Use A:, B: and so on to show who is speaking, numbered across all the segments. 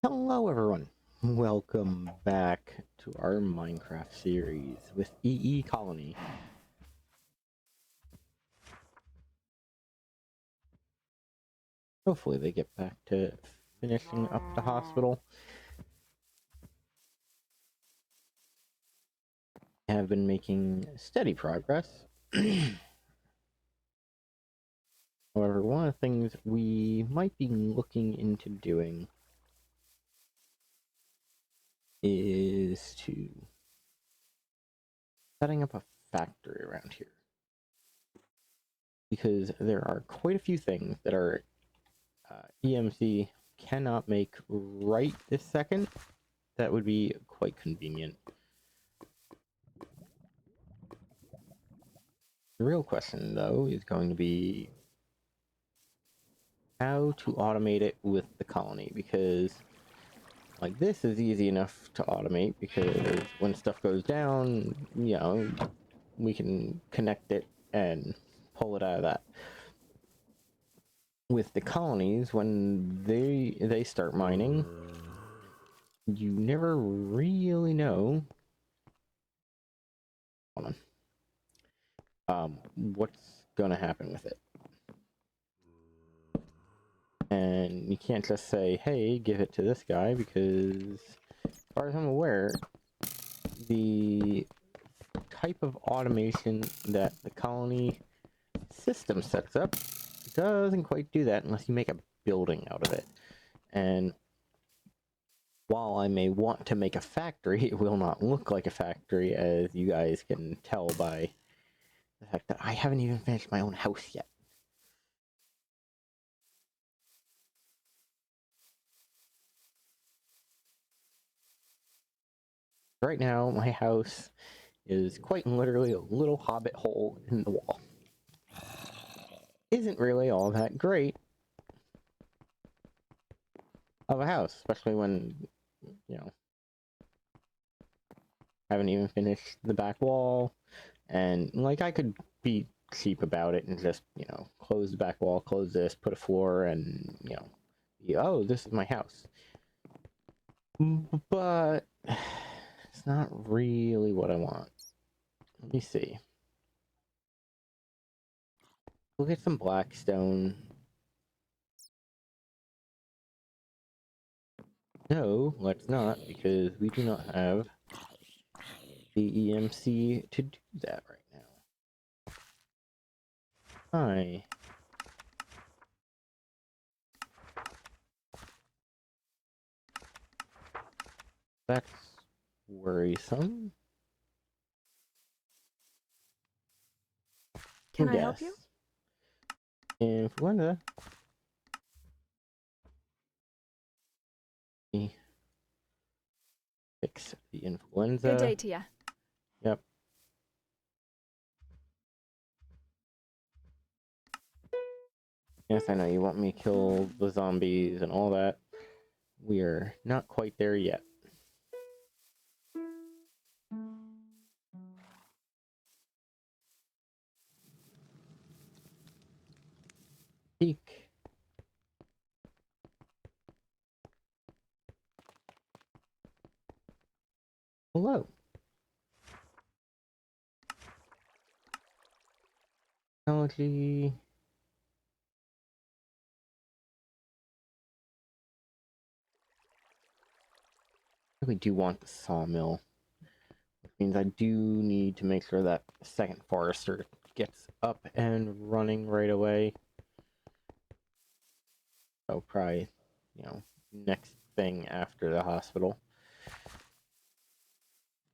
A: Hello everyone, welcome back to our Minecraft series with EE Colony. Hopefully they get back to finishing up the hospital. Have been making steady progress. However, one of the things we might be looking into doing is to setting up a factory around here. Because there are quite a few things that our EMC cannot make right this second. That would be quite convenient. The real question, though, is going to be how to automate it with the colony, because like this is easy enough to automate because when stuff goes down, you know, we can connect it and pull it out of that. With the colonies, when they start mining, you never really know what's gonna happen with it. And you can't just say, hey, give it to this guy, because as far as I'm aware, the type of automation that the colony system sets up doesn't quite do that unless you make a building out of it. And while I may want to make a factory, it will not look like a factory, as you guys can tell by the fact that I haven't even finished my own house yet. Right now, my house is quite literally a little hobbit hole in the wall. Isn't really all that great of a house, especially when, you know, haven't even finished the back wall. And like, I could be cheap about it and just, you know, close the back wall, close this, put a floor, and, you know, oh, this is my house. But it's not really what I want. Let me see. We'll get some blackstone. No, let's not, because we do not have the EMC to do that right now. Hi. That's worrisome.
B: Can I help you?
A: Influenza. Fix the influenza.
B: Good day to ya.
A: Yep. Yes, I know you want me to kill the zombies and all that. We are not quite there yet. Eek. Hello. Technology. I really do want the sawmill, which means I do need to make sure that the second forester gets up and running right away. So probably, you know, next thing after the hospital.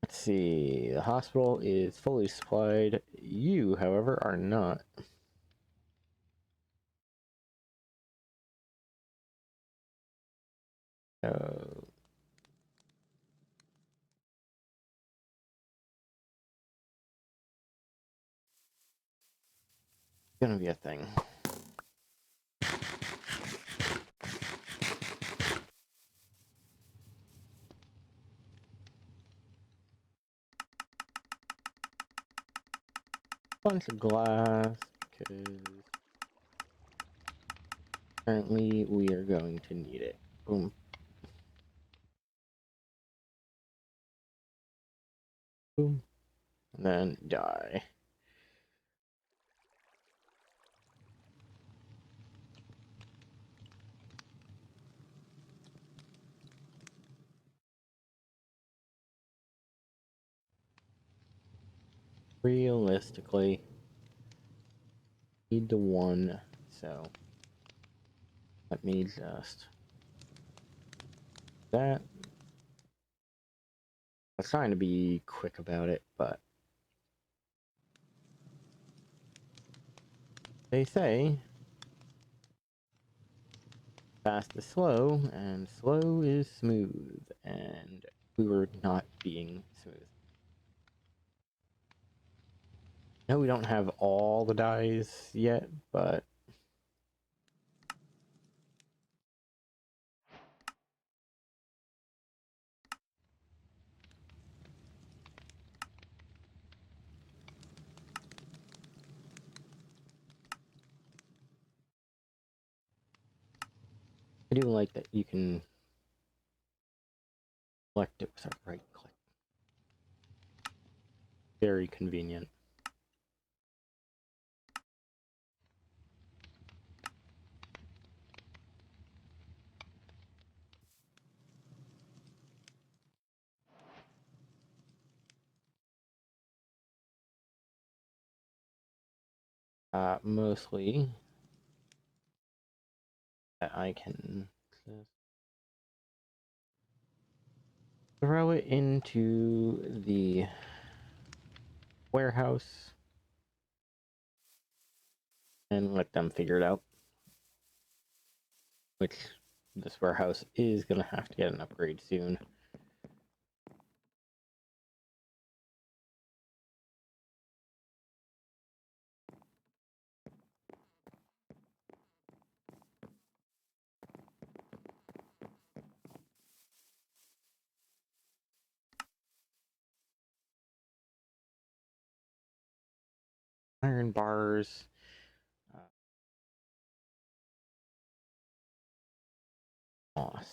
A: Let's see, the hospital is fully supplied. You, however, are not. Uh, gonna be a thing. Bunch of glass, because apparently we are going to need it. Boom. Boom. And then die. Realistically, need the one, so let me just that. I was trying to be quick about it, but they say fast is slow and slow is smooth, and we were not being smooth. No, we don't have all the dyes yet, but I do like that you can select it with a right click. Very convenient. Mostly that I can just throw it into the warehouse and let them figure it out. Which this warehouse is gonna have to get an upgrade soon. Iron bars. Moss.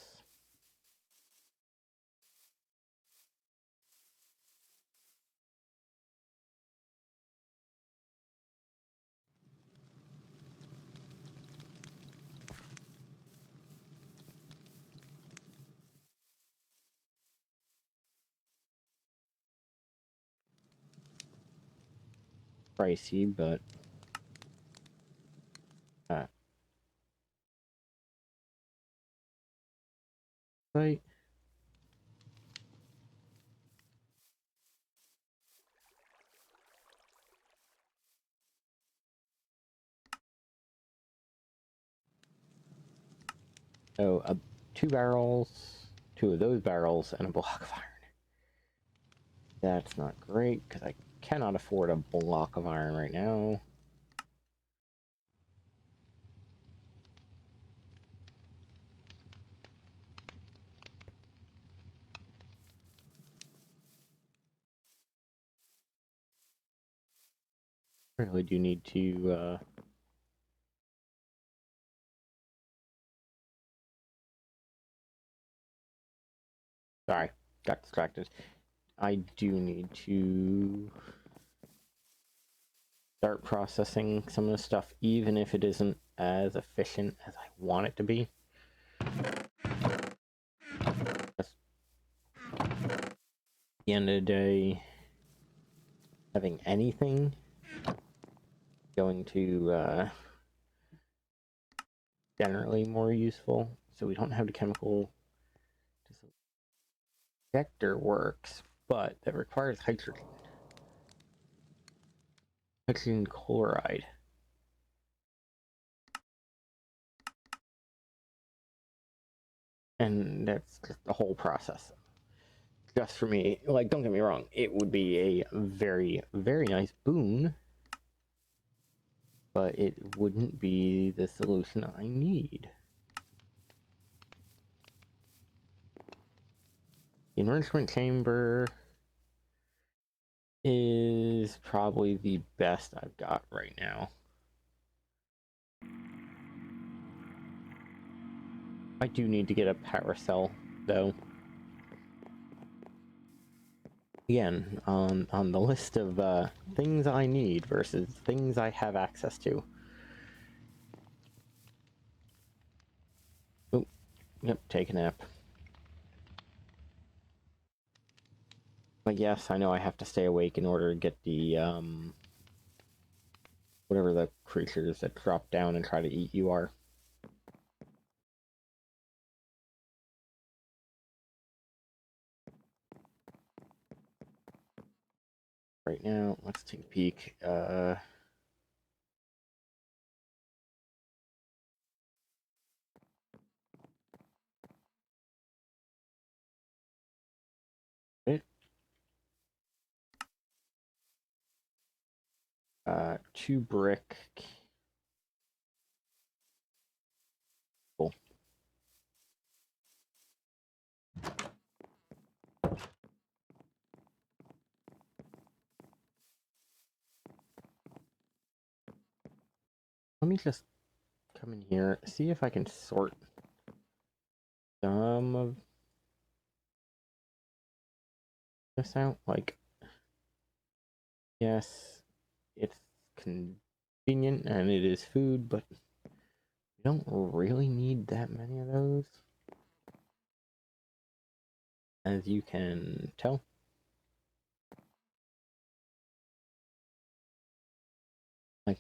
A: Pricey, but right. So, 2 barrels, 2 of those barrels, and a block of iron. That's not great, because I cannot afford a block of iron right now. Really do need to, Sorry, got distracted. I do need to start processing some of the stuff, even if it isn't as efficient as I want it to be. At the end of the day, having anything going to generally more useful, so we don't have the chemical vector works, but that requires hydrogen chloride. And that's just the whole process. Just for me, like, don't get me wrong, it would be a very, very nice boon, but it wouldn't be the solution I need. The enrichment chamber is probably the best I've got right now. I do need to get a power cell, though. Again, on the list of things I need versus things I have access to. Oh, yep, take a nap. But yes, I know I have to stay awake in order to get the whatever the creatures that drop down and try to eat you are. Right now, let's take a peek. It, 2 brick. Cool. Let me just come in here, see if I can sort some of this out. Like, yes, it's convenient and it is food, but we don't really need that many of those, as you can tell. Like,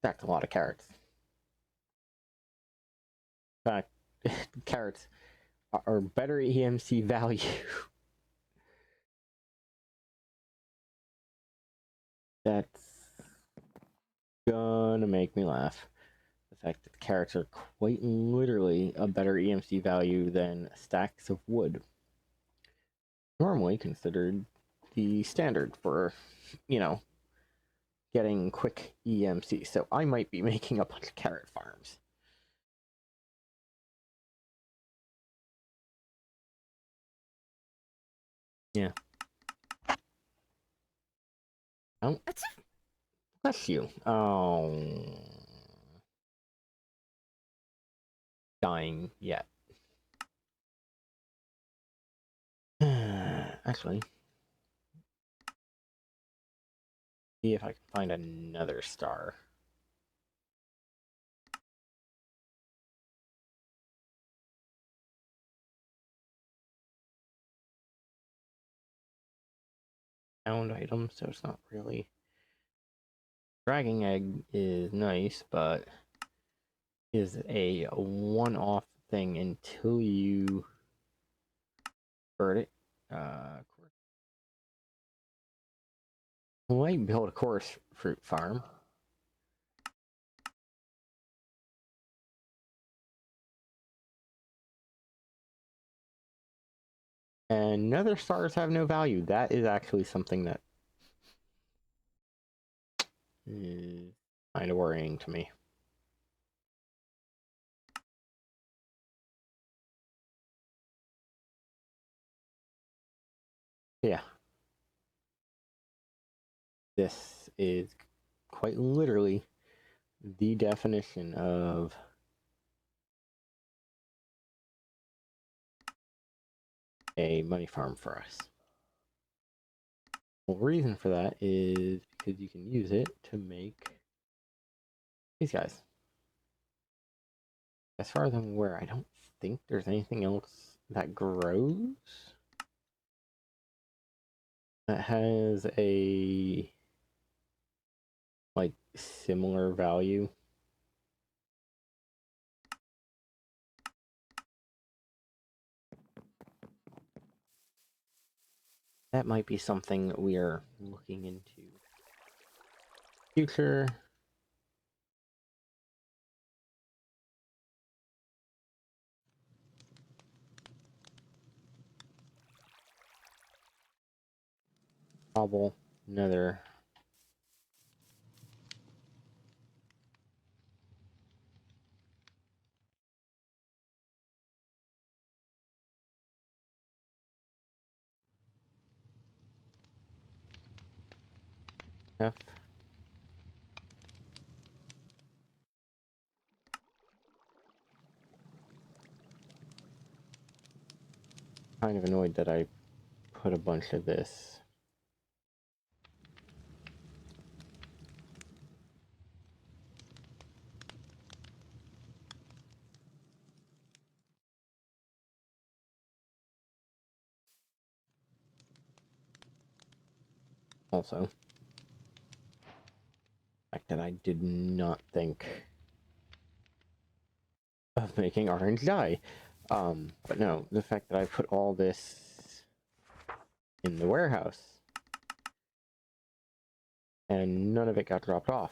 A: that's a lot of carrots. In fact, carrots are better EMC value. That's gonna make me laugh. The fact that the carrots are quite literally a better EMC value than stacks of wood. Normally considered the standard for, you know, getting quick EMC. So I might be making a bunch of carrot farms. Yeah. Oh, bless you. Oh, dying yet. Actually, see if I can find another star. Found item, so it's not really. Dragging egg is nice, but is a one-off thing until you bird it. Might build a course fruit farm. And nether stars have no value. That is actually something that is kind of worrying to me. Yeah. This is quite literally the definition of a money farm for us. The reason for that is because you can use it to make these guys. As far as I'm aware, I don't think there's anything else that grows that has a like similar value. That might be something we are looking into. Future. Cobble. Nether. F. Kind of annoyed that I put a bunch of this. Also, the fact that I did not think of making orange dye. But no, the fact that I put all this in the warehouse and none of it got dropped off.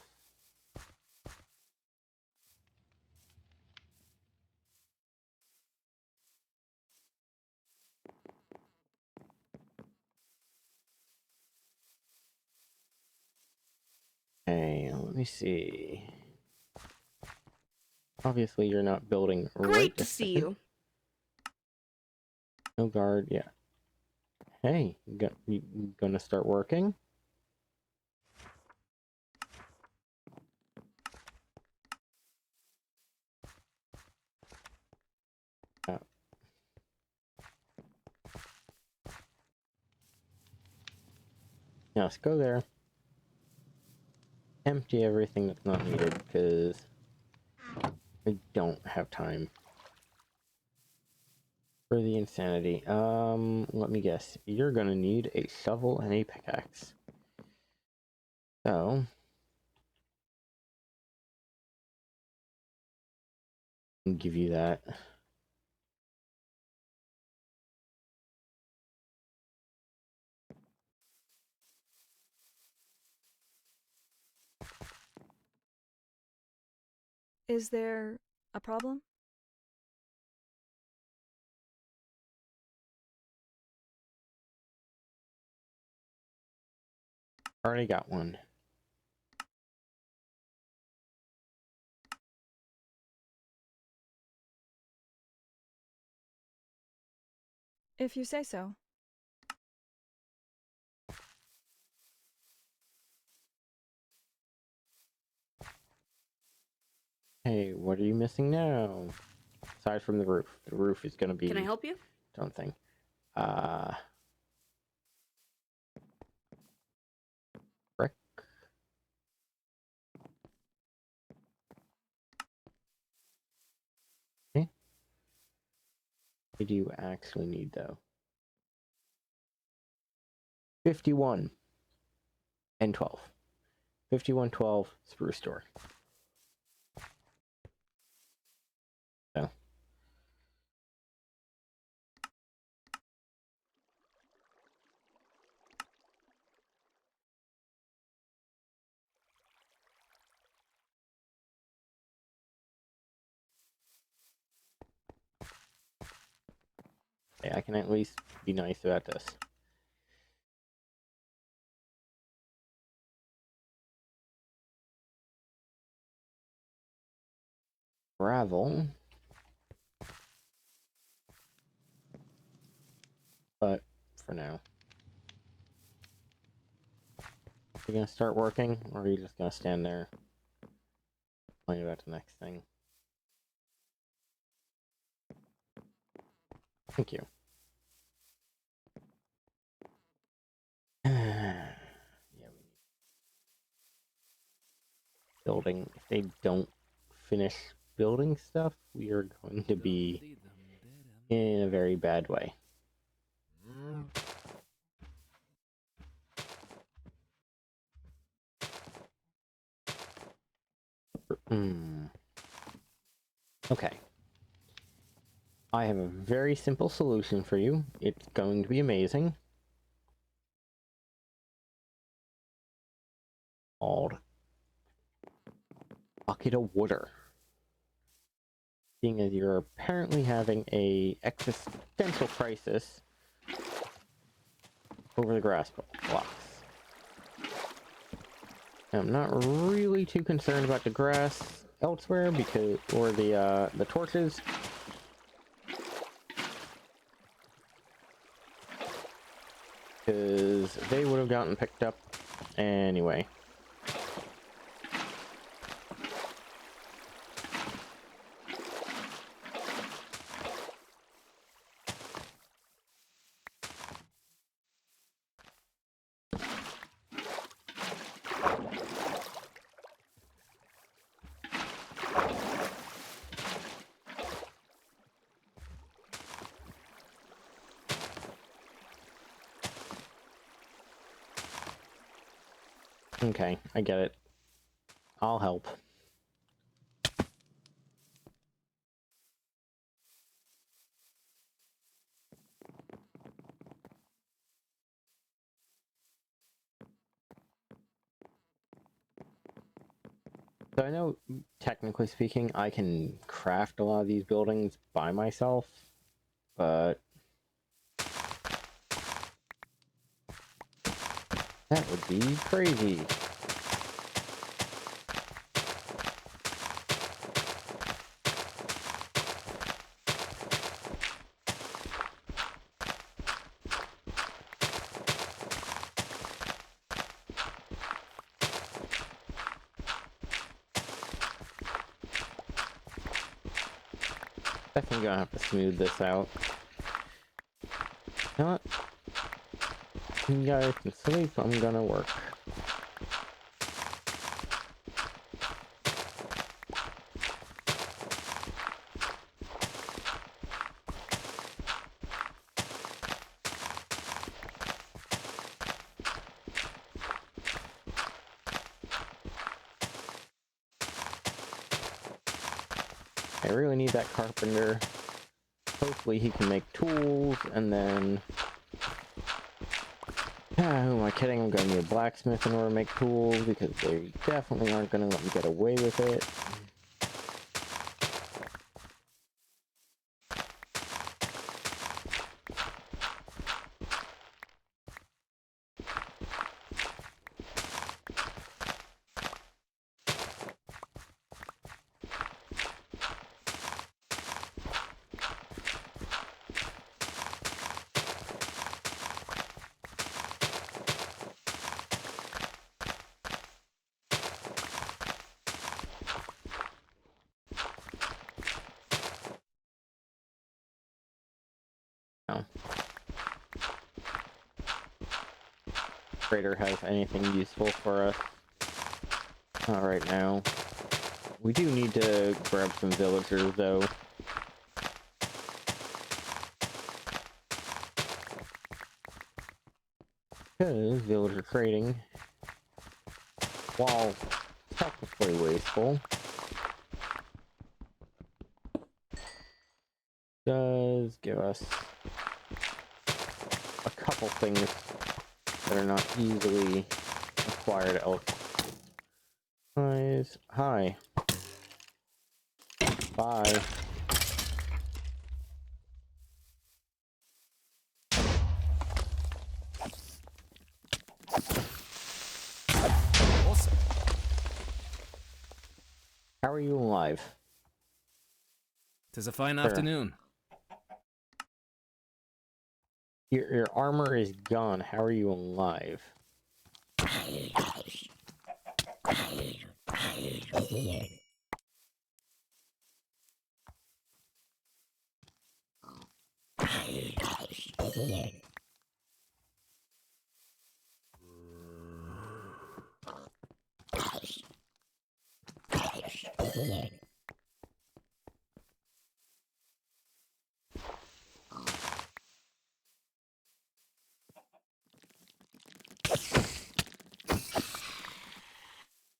A: Okay, let me see. Obviously, you're not building right
B: Great to see you.
A: No guard, yeah. Hey, you gonna start working? Yeah. Now let's go there. Empty everything that's not needed, because I don't have time for the insanity. Let me guess. You're gonna need a shovel and a pickaxe. So, I'll give you that.
B: Is there a problem?
A: Already got one.
B: If you say so.
A: Hey, what are you missing now? Aside from the roof. The roof is gonna be...
C: Can I help you?
A: Something. Brick. Okay. What do you actually need, though? 51 and 12. 5112 spruce door. So. Okay, I can at least be nice about this. Gravel. But for now. You gonna start working, or are you just gonna stand there playing about the next thing? Thank you. Yeah, we need building. If they don't finish building stuff, we are going to be in a very bad way. Okay. I have a very simple solution for you. It's going to be amazing. Called Bucket of Water. Seeing as you're apparently having a existential crisis over the grass blocks. I'm not really too concerned about the grass elsewhere because, or the torches. Because they would have gotten picked up anyway. Okay, I get it. I'll help. So I know, technically speaking, I can craft a lot of these buildings by myself, but that would be crazy. Definitely gonna have to smooth this out. You know what? You guys can sleep, I'm gonna work. I really need that carpenter. Hopefully he can make tools, and then... who am I kidding? I'm gonna need a blacksmith in order to make tools, because they definitely aren't gonna let me get away with it. No. Trader has anything useful for us. Not right now. We do need to grab some villagers, though. Because villager trading, while technically wasteful, does give us a couple things that are not easily acquired elsewise. Hi. Bye.
C: Awesome.
A: How are you alive?
C: 'Tis a fine
A: Sure.
C: afternoon.
A: Your armor is gone. How are you alive?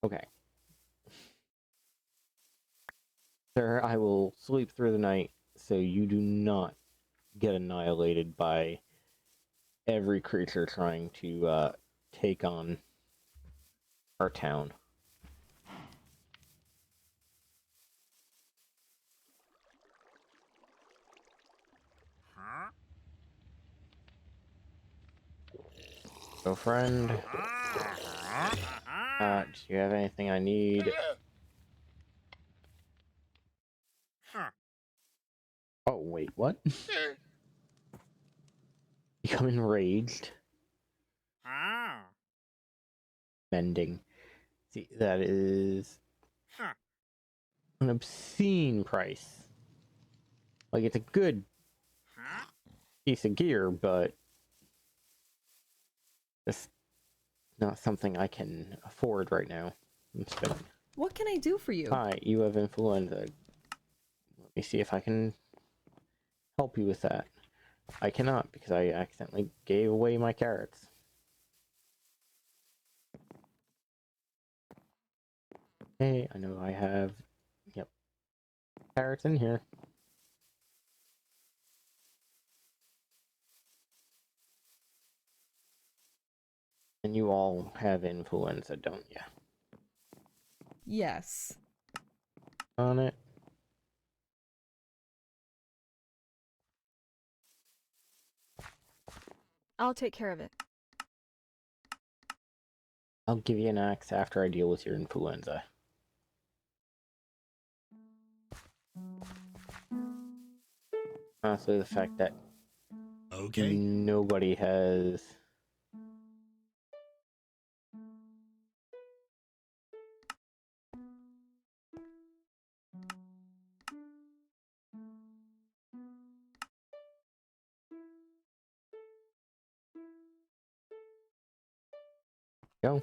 A: Okay. Sir, I will sleep through the night so you do not get annihilated by every creature trying to take on our town. So, friend, do you have anything I need? Oh, wait, what? Become enraged. Mending. See, that is an obscene price. Like, it's a good piece of gear, but it's not something I can afford right now. I'm spending.
D: What can I do for you?
A: Hi, you have influenza. Let me see if I can help you with that. I cannot, because I accidentally gave away my carrots. Hey, I know I have, yep, carrots in here. And you all have influenza, don't you?
C: Yes.
A: On it.
B: I'll take care of it.
A: I'll give you an axe after I deal with your influenza. Honestly, the fact that nobody has go.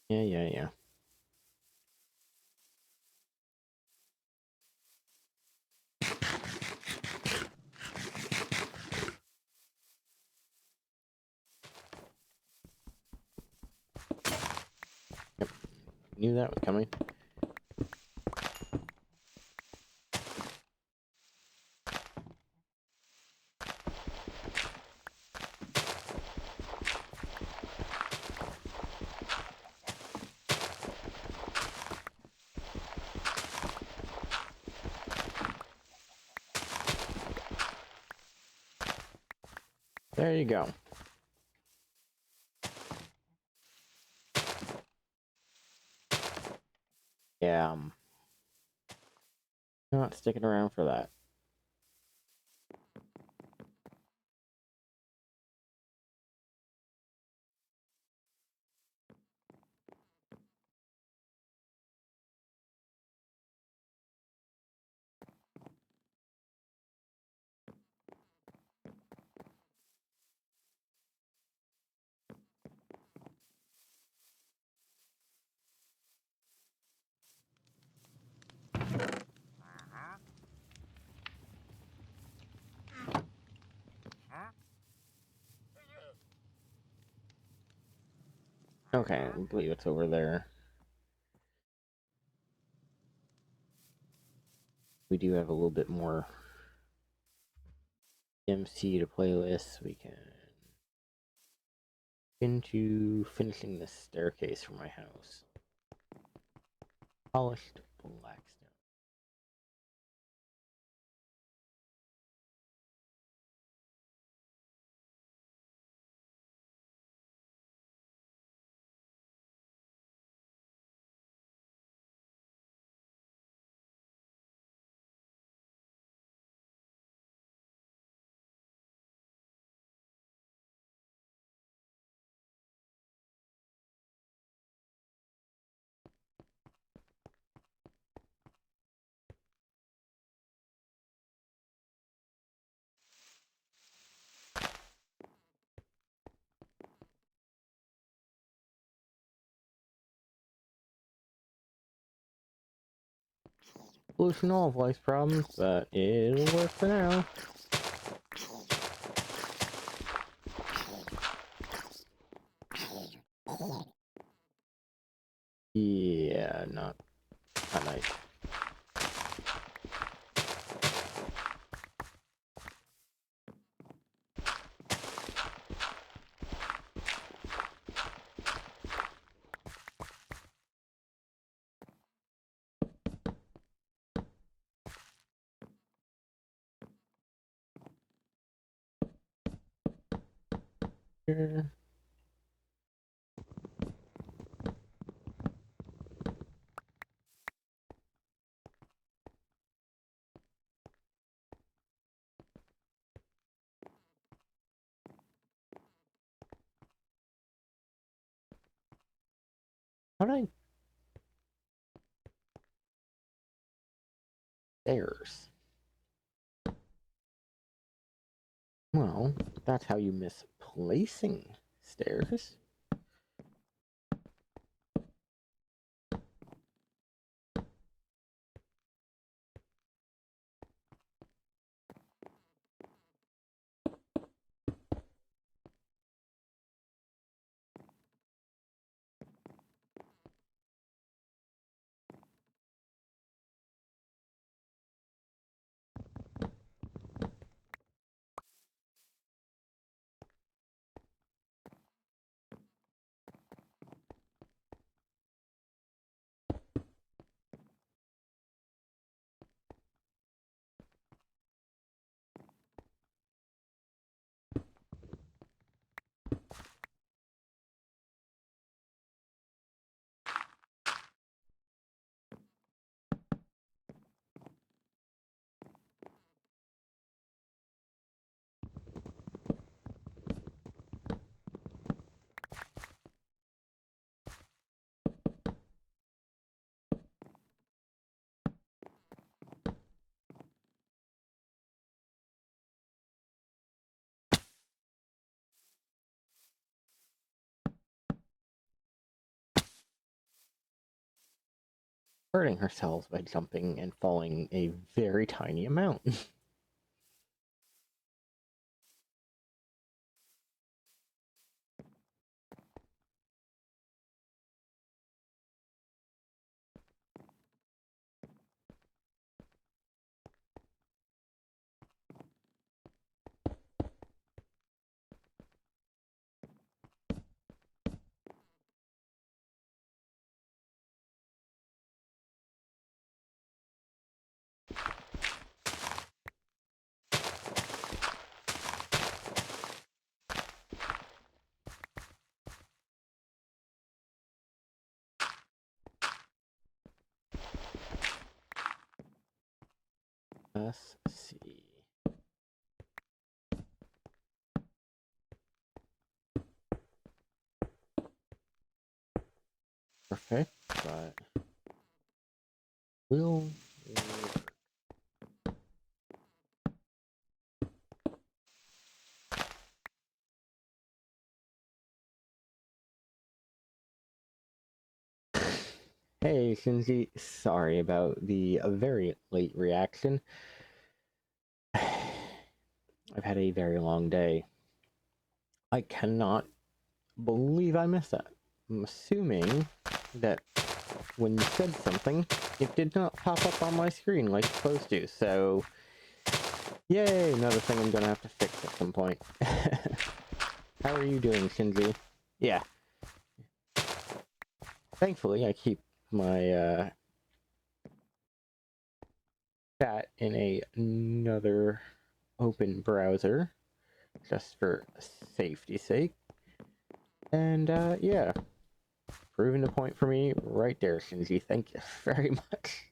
A: Yeah. Yep. Knew that was coming. There you go. Yeah, not sticking around for that. Okay, I believe it's over there. We do have a little bit more MC to play with, so we can into finishing this staircase for my house. Polished black stone. Solution all of life's problems, but it'll work for now. Yeah, not nice. Here. How did I... Stairs. Well, that's how you miss placing stairs. hurting herself by jumping and falling a very tiny amount. Let's see. Perfect, but will work. Hey, Shinji, sorry about the very late reaction. I've had a very long day. I cannot believe I missed that. I'm assuming that when you said something, it did not pop up on my screen like it's supposed to, so yay, another thing I'm gonna have to fix at some point. How are you doing, Shinji? Yeah. Thankfully, I keep my chat in another open browser, just for safety's sake. And yeah, proving the point for me right there, Shinji. Thank you very much.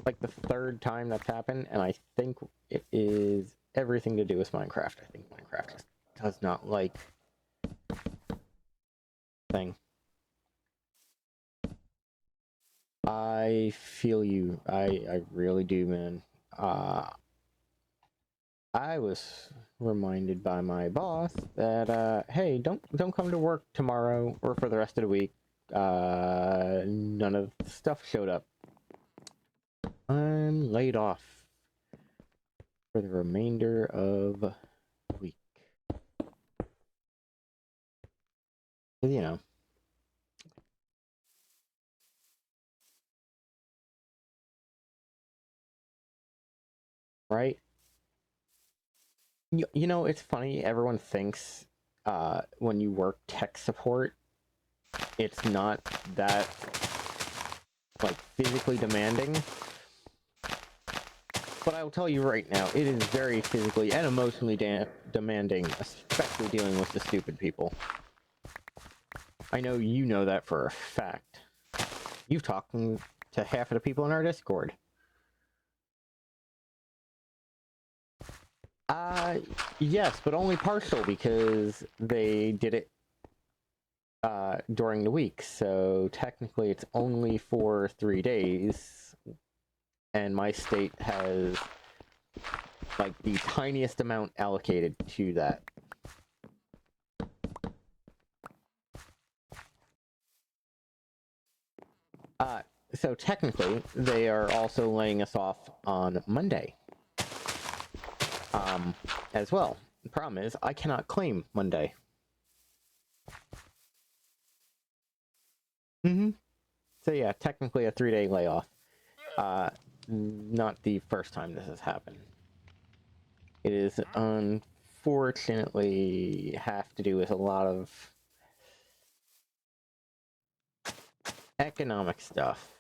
A: Like the third time that's happened, and I think it is everything to do with Minecraft. I think Minecraft just does not like thing. I feel you. I really do, man. I was reminded by my boss that hey, don't come to work tomorrow or for the rest of the week. None of the stuff showed up. I'm laid off for the remainder of the week. You know, right? You know, it's funny. Everyone thinks when you work tech support, it's not that like physically demanding. But I will tell you right now, it is very physically and emotionally demanding, especially dealing with the stupid people. I know you know that for a fact. You've talked to half of the people in our Discord. Yes, but only partial because they did it during the week. So technically it's only for 3 days. And my state has like the tiniest amount allocated to that. So technically, they are also laying us off on Monday. As well. The problem is, I cannot claim Monday. So yeah, technically a 3-day layoff. Not the first time this has happened. It is unfortunately have to do with a lot of economic stuff.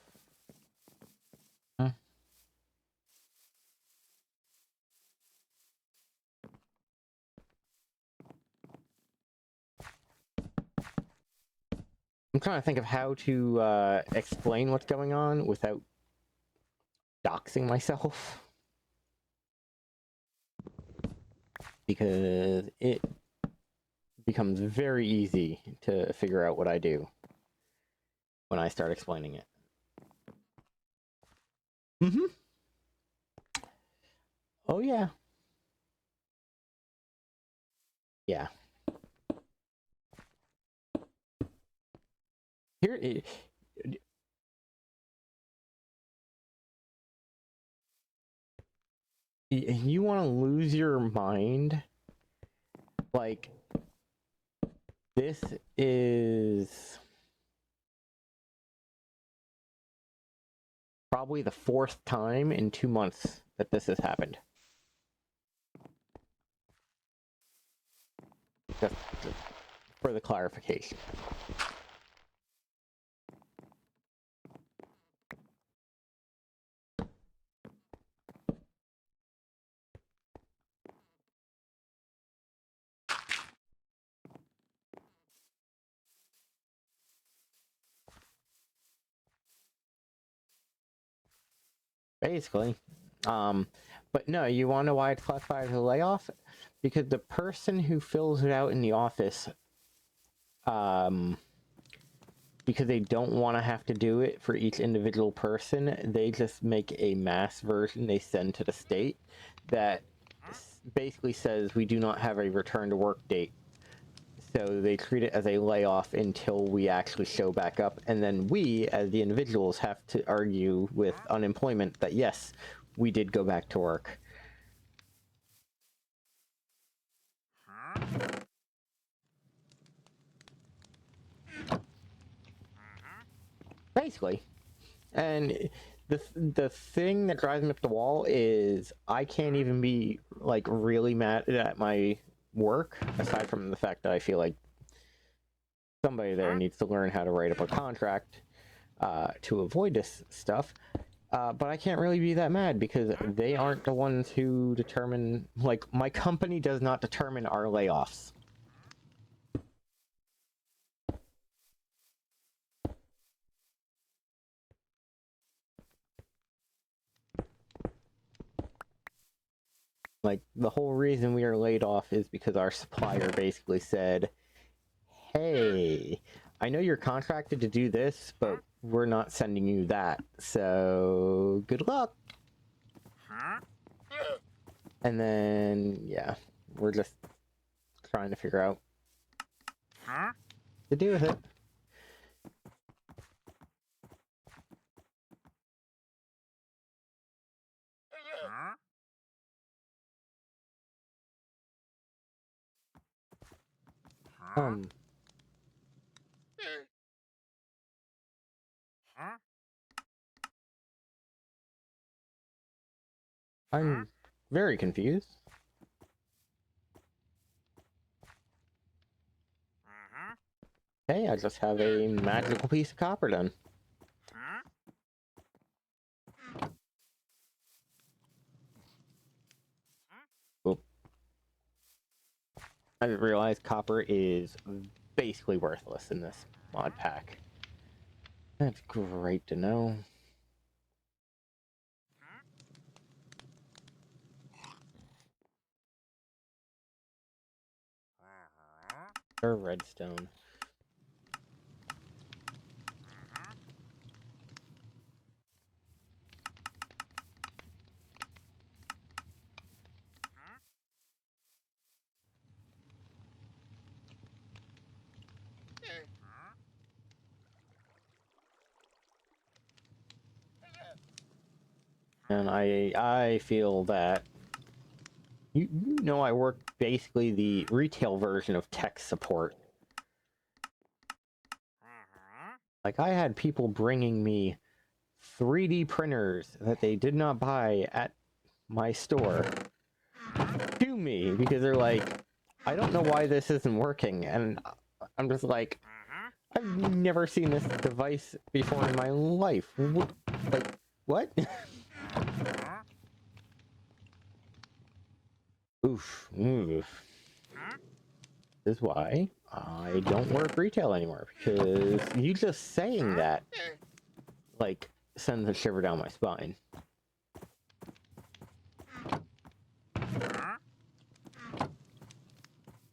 A: I'm trying to think of how to explain what's going on without doxing myself. Because it becomes very easy to figure out what I do when I start explaining it. Oh yeah. Yeah. Here, You want to lose your mind? Like, this is probably the 4th time in 2 months that this has happened. Just for the clarification. Basically. But no, you want to know why it's classified as a layoff? Because the person who fills it out in the office, because they don't want to have to do it for each individual person, they just make a mass version they send to the state that basically says we do not have a return to work date. So they treat it as a layoff until we actually show back up, and then we, as the individuals, have to argue with unemployment that yes, we did go back to work. Basically. And the thing that drives me up the wall is I can't even be like really mad at my work, aside from the fact that I feel like somebody there needs to learn how to write up a contract to avoid this stuff. But I can't really be that mad because they aren't the ones who determine, like, my company does not determine our layoffs. Like, the whole reason we are laid off is because our supplier basically said, hey, I know you're contracted to do this, but we're not sending you that, so good luck. And then, yeah, we're just trying to figure out to do with it. I'm very confused. Hey, I just have a magical piece of copper done. Oop. I didn't realize copper is basically worthless in this mod pack. That's great to know. Or redstone. And I feel that you know I work basically the retail version of tech support. Like, I had people bringing me 3D printers that they did not buy at my store to me because they're like, I don't know why this isn't working, and I'm just like, I've never seen this device before in my life. Like, what? Oof. Oof. This is why I don't work retail anymore, because you just saying that, like, sends a shiver down my spine.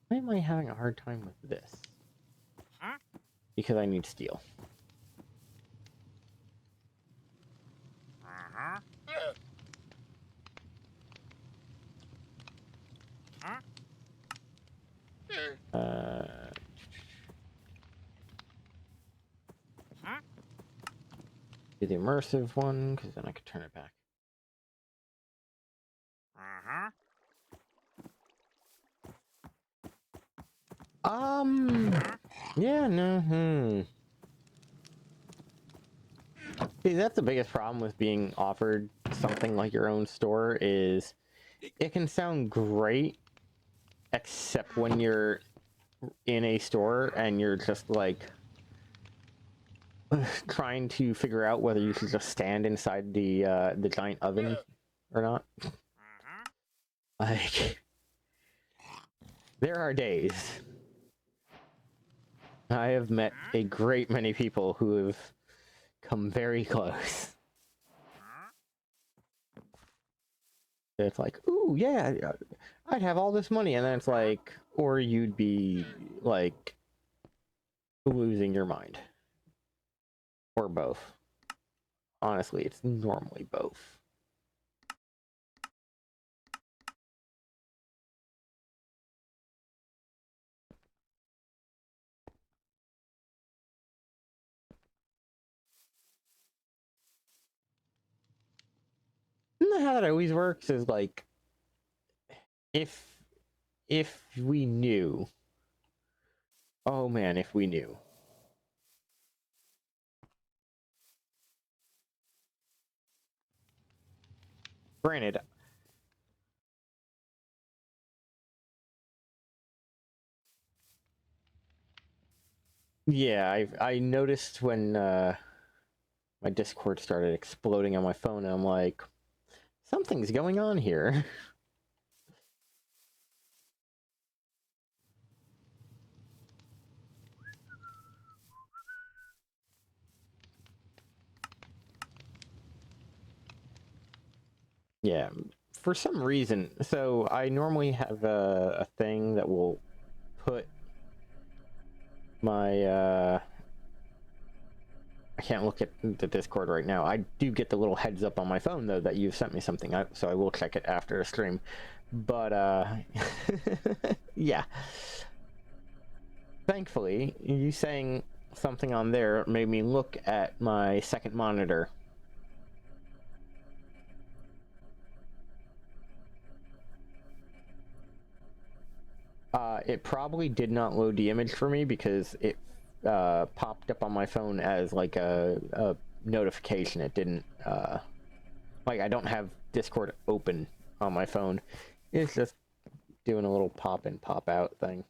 A: Why am I having a hard time with this? Because I need steel. Do the immersive one, because then I could turn it back. Yeah, no, See, that's the biggest problem with being offered something like your own store is it can sound great, except when you're in a store and you're just like trying to figure out whether you should just stand inside the giant oven or not. Like, there are days I have met a great many people who have come very close. It's like, ooh, yeah, I'd have all this money, and then it's like, or you'd be like losing your mind, or both. Honestly, it's normally both. Isn't that how that always works? Is like, if we knew, oh man, if we knew. Granted, yeah, I noticed when my Discord started exploding on my phone, and I'm like, something's going on here. Yeah, for some reason. So I normally have a thing that will put my I can't look at the Discord right now. I do get the little heads up on my phone though that you've sent me something, so I will check it after the stream. But yeah. Thankfully, you saying something on there made me look at my second monitor. It probably did not load the image for me because it popped up on my phone as like a notification. It didn't like, I don't have Discord open on my phone. It's just doing a little pop in, pop out thing.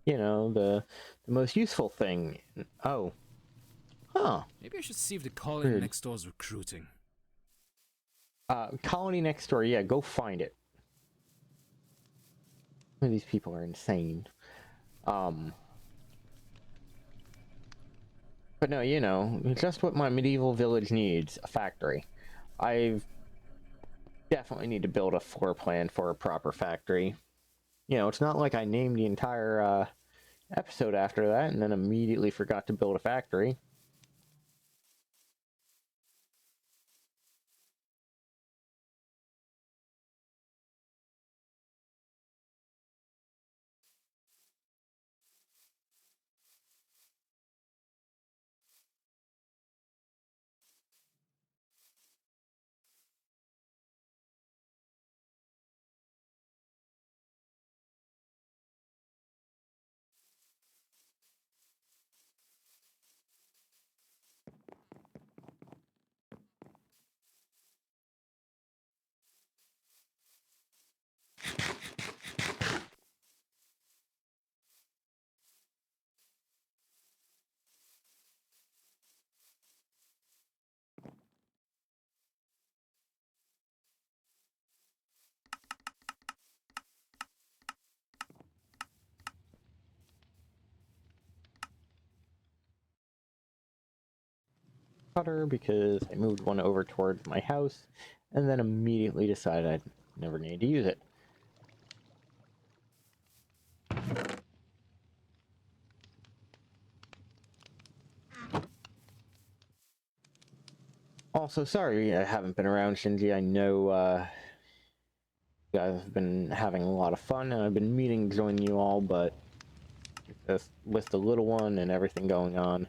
A: You know, the most useful thing. Oh. Huh.
C: Maybe I should see if the colony
A: Weird.
C: next door is recruiting.
A: Colony next door, yeah, go find it. These people are insane. But no, you know, just what my medieval village needs, a factory. I definitely need to build a floor plan for a proper factory. You know, it's not like I named the entire episode after that and then immediately forgot to build a factory. Cutter because I moved one over towards my house and then immediately decided I'd never need to use it. Also, sorry I haven't been around, Shinji. I know you guys have been having a lot of fun, and I've been meaning to join you all, but just with the little one and everything going on,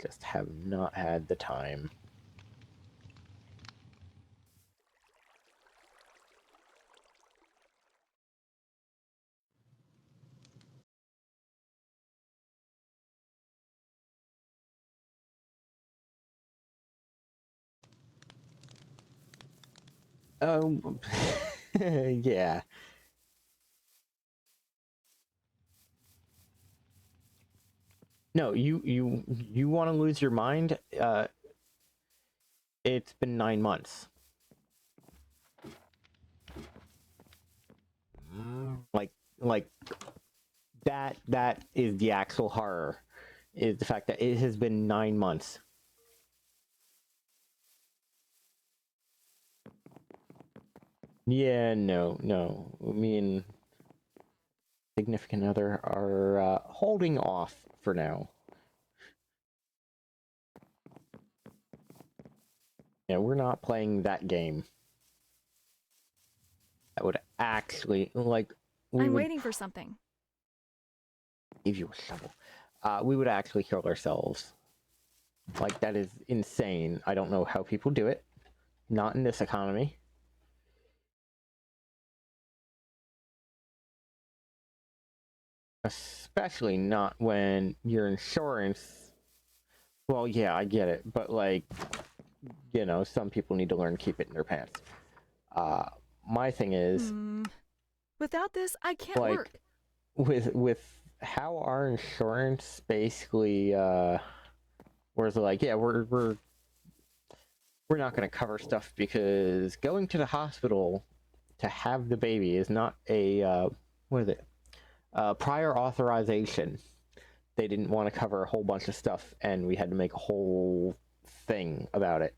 A: just have not had the time. Oh, yeah. No, you want to lose your mind? It's been 9 months. Like that is the actual horror, is the fact that it has been 9 months. Yeah, no. Me and significant other are holding off for now. Yeah, we're not playing that game. That would actually, like,
B: I'm waiting for something.
A: give you a shovel. We would actually kill ourselves. Like, that is insane. I don't know how people do it. Not in this economy. Especially not when your insurance... Well, yeah, I get it. But, like, you know, some people need to learn to keep it in their pants. My thing is...
B: Without this, I can't
A: like,
B: work.
A: With how our insurance basically, whereas like, yeah, we're not going to cover stuff because going to the hospital to have the baby is not a, what is it? Prior authorization. They didn't want to cover a whole bunch of stuff, and we had to make a whole thing about it.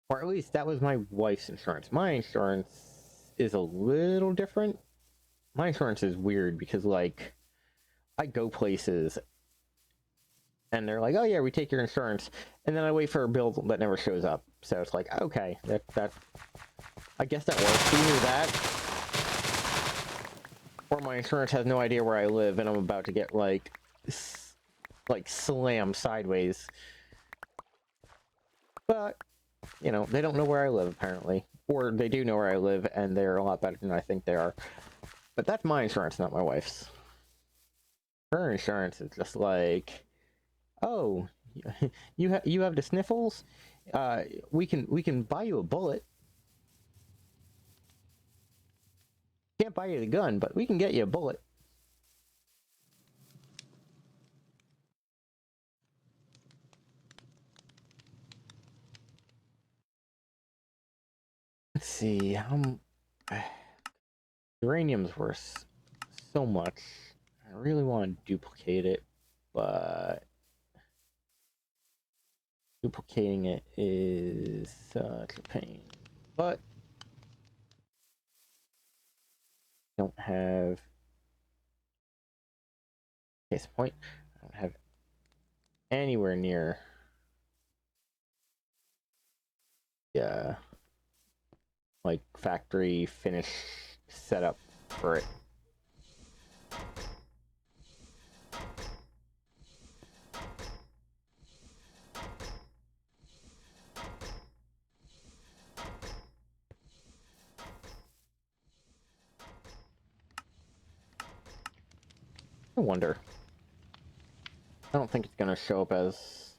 A: Or at least that was my wife's insurance. My insurance is a little different. My insurance is weird because, like, I go places and they're like, oh yeah, we take your insurance, and then I wait for a bill that never shows up. So it's like, okay, that I guess that works. Either that, or my insurance has no idea where I live and I'm about to get like slammed sideways. But you know, they don't know where I live apparently, or they do know where I live and they're a lot better than I think they are. But that's my insurance, not my wife's. Her insurance is just like, oh, you have the sniffles. We can buy you a bullet. Can't buy you the gun, but we can get you a bullet. Let's see. Uranium's worth so much. I really want to duplicate it, but duplicating it is such a pain. But don't have case point. I don't have anywhere near like factory finish setup for it. I wonder. I don't think it's gonna show up as...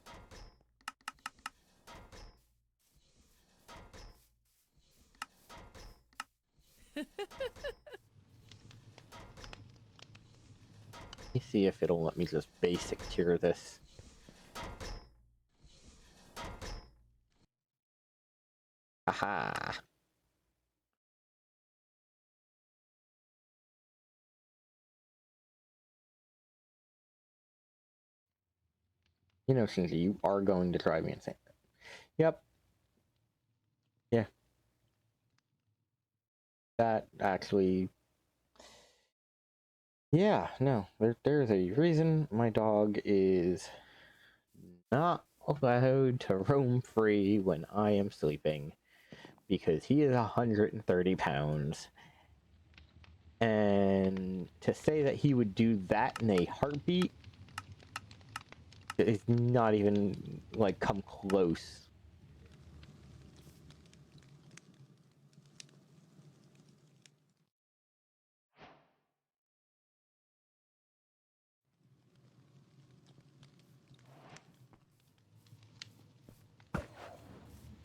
A: Let me see if it'll let me just basic tier this. Aha! You know, Shinji, you are going to drive me insane. Yep. Yeah. That actually Yeah, no, there's a reason my dog is not allowed to roam free when I am sleeping, because he is 130 pounds. And to say that he would do that in a heartbeat is not even, like, come close.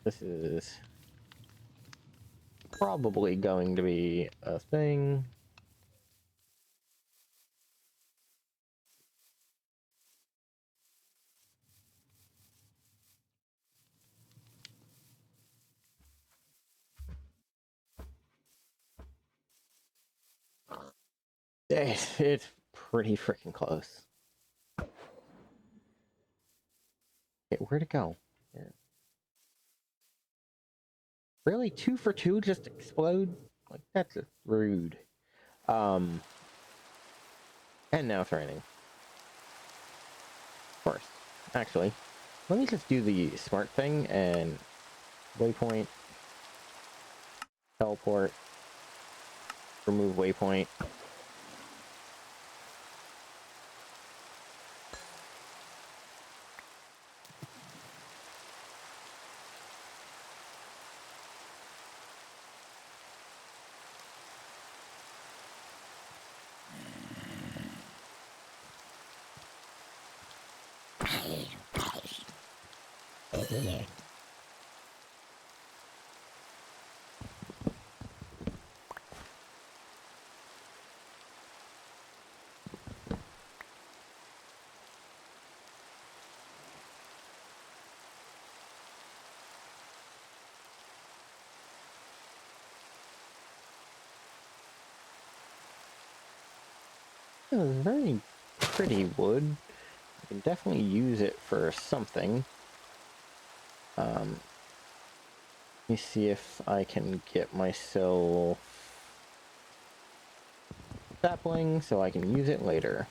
A: This is probably going to be a thing. It's pretty freaking close. Okay, where'd it go? There. Really? 2 for 2 just explode? Like, that's just rude. And now it's raining. First, actually, let me just do the smart thing and waypoint, teleport, remove waypoint. It was very pretty wood. I can definitely use it for something. Let me see if I can get myself sapling so I can use it later.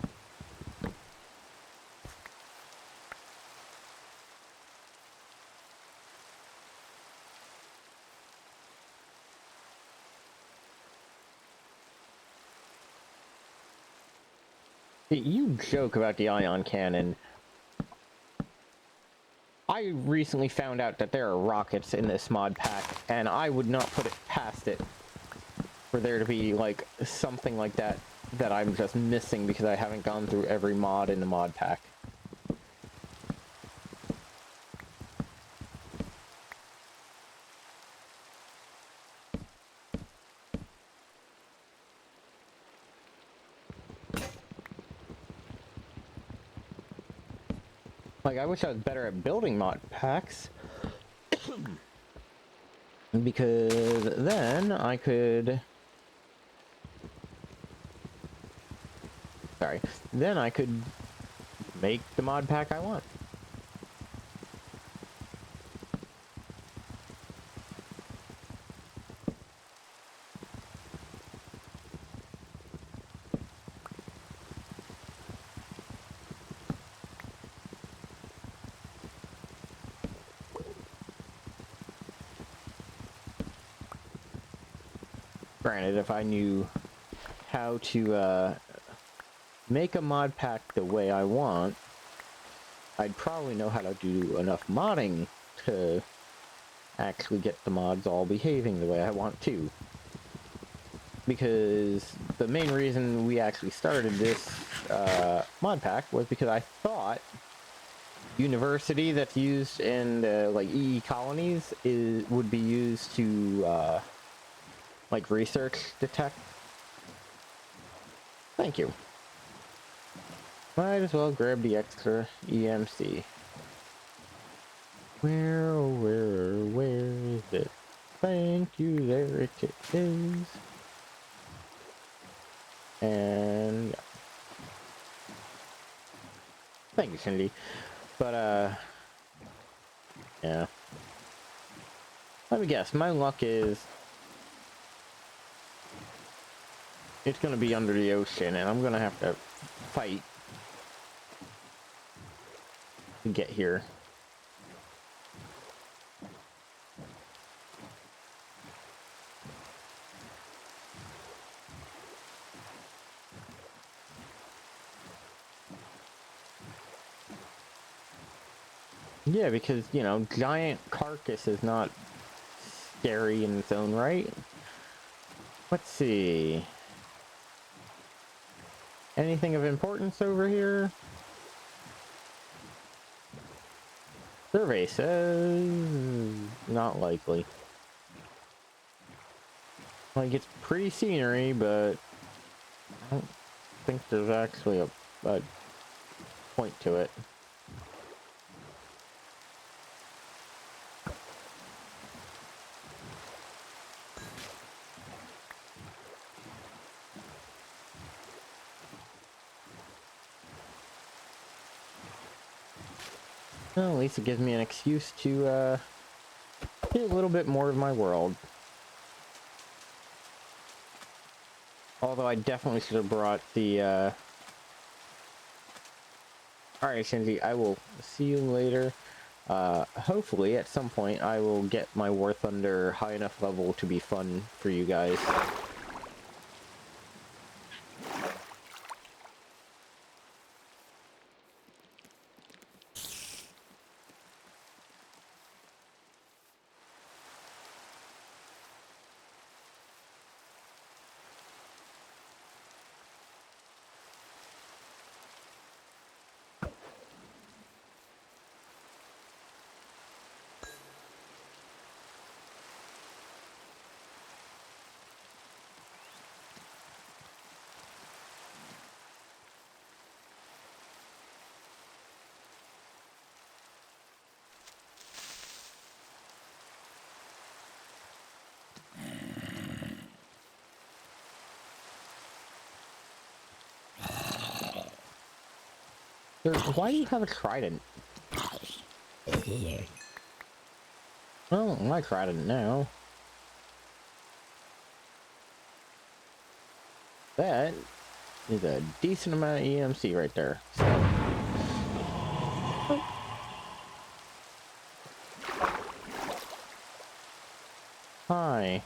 A: You joke about the ion cannon. I recently found out that there are rockets in this mod pack, and I would not put it past it for there to be, like, something like that that I'm just missing because I haven't gone through every mod in the mod pack. Like, I wish I was better at building mod packs. Because then I could... Sorry. Then I could make the mod pack I want. Granted, if I knew how to make a mod pack the way I want, I'd probably know how to do enough modding to actually get the mods all behaving the way I want to. Because the main reason we actually started this mod pack was because I thought university that's used in like EE colonies would be used to like research detect. Thank you. Might as well grab the extra EMC. Where is it? Thank you, there it is. And yeah. Thank you, Cindy. But yeah. Let me guess, my luck is it's gonna be under the ocean, and I'm gonna have to fight to get here. Yeah, because, you know, giant carcass is not scary in its own right. Let's see. Anything of importance over here? Survey says not likely. Like, it's pretty scenery, but I don't think there's actually a point to it. Well, at least it gives me an excuse to see a little bit more of my world. Although I definitely should have brought the Alright, Shinji, I will see you later. Hopefully at some point I will get my War Thunder high enough level to be fun for you guys. Sir, why do you have a trident? Well, my trident now. That is a decent amount of EMC right there. So. Hi.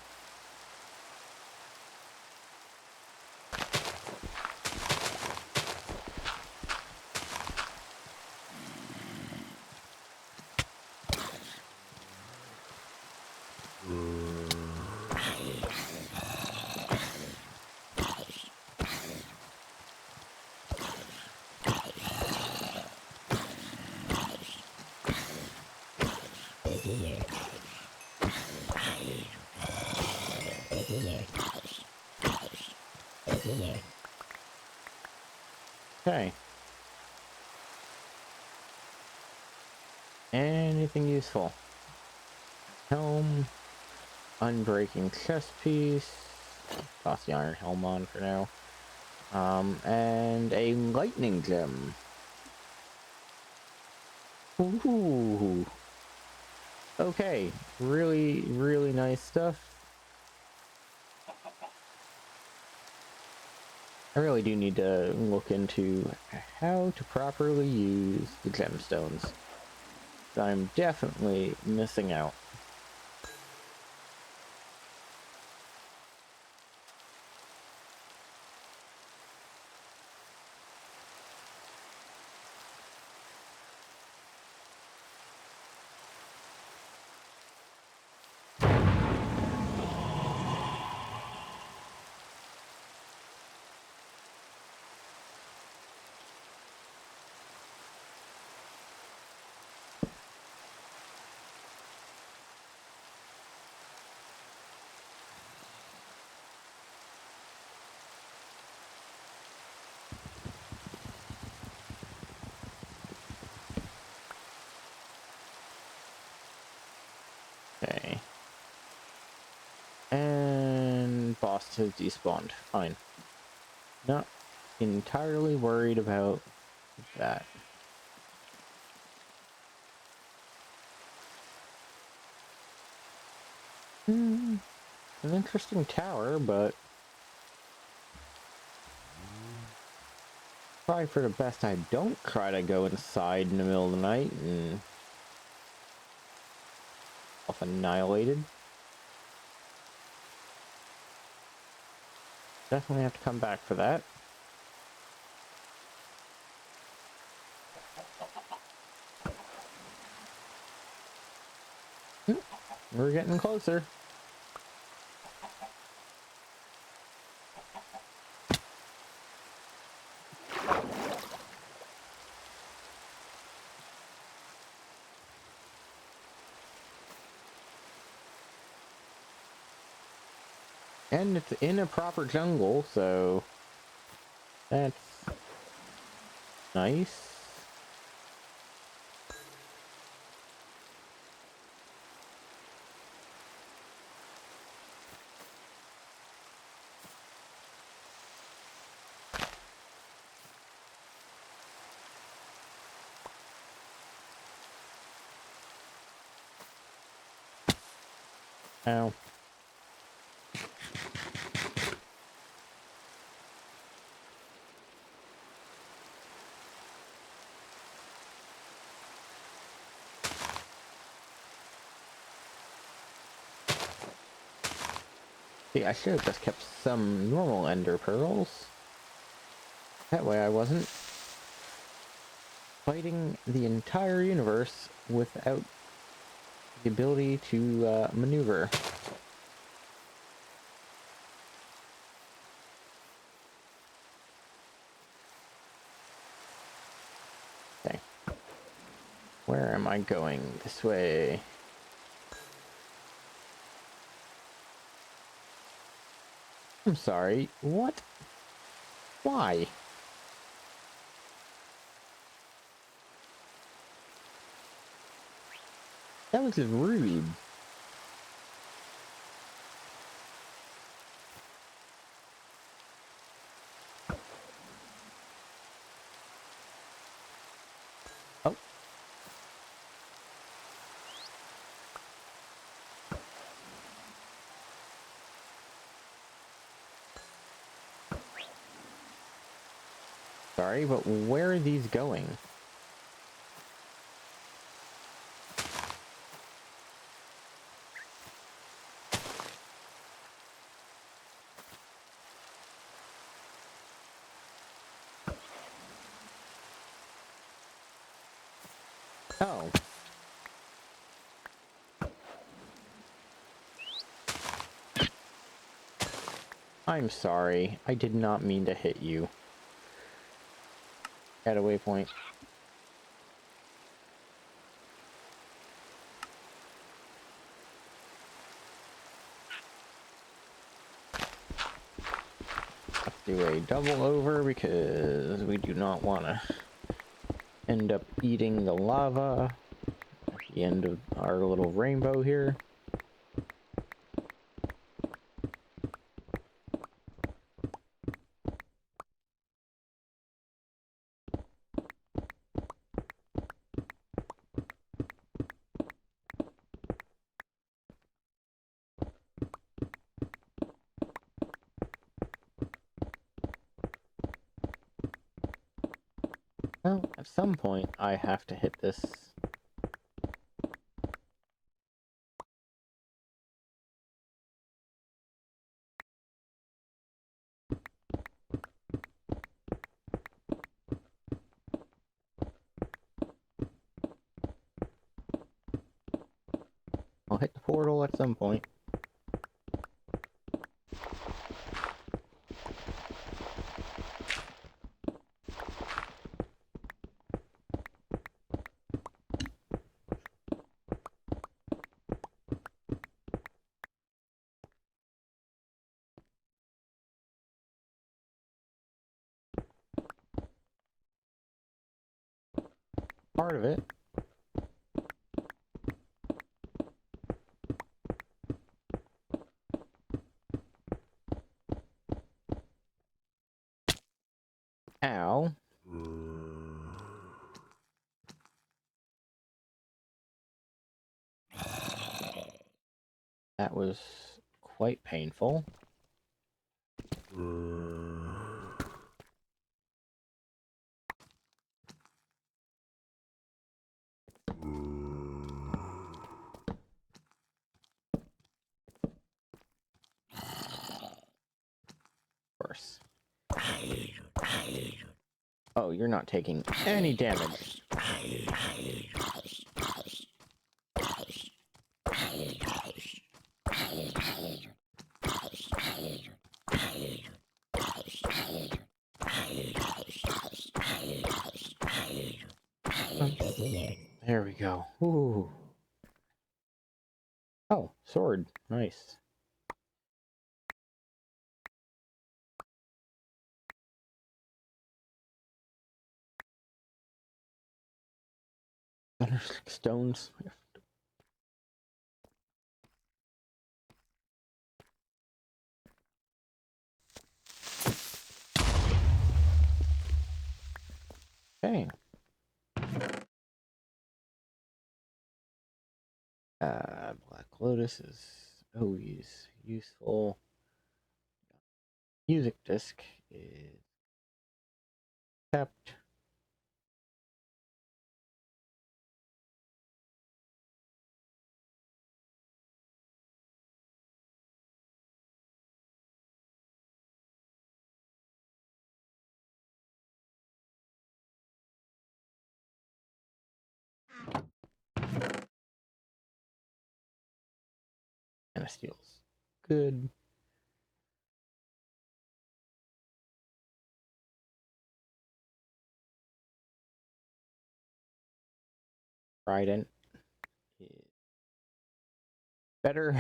A: Okay. Anything useful? Helm, unbreaking chest piece. Toss the iron helm on for now. And a lightning gem. Ooh. Okay, really, really nice stuff. I really do need to look into how to properly use the gemstones. I'm definitely missing out. Okay. And boss has despawned. Fine. Not entirely worried about that. An interesting tower, but try for the best I don't try to go inside in the middle of the night and annihilated. Definitely have to come back for that. We're getting closer. And it's in a proper jungle, so that's nice. Ow. See, I should have just kept some normal ender pearls. That way I wasn't fighting the entire universe without the ability to maneuver. Okay. Where am I going? This way. I'm sorry. What? Why? That was just rude. Oh. Sorry, but where are these going? Oh. I'm sorry. I did not mean to hit you. At a waypoint. Let's do a double over because we do not want to end up eating the lava at the end of our little rainbow here. Well, at some point I have to hit this. I'll hit the portal at some point. Part of it. Ow. That was quite painful. course. Oh, you're not taking any damage. There we go. Ooh. Oh, sword. Nice. Stones. Okay. Black Lotus is always useful. Music disc is kept. And steals. Good. Trident is better.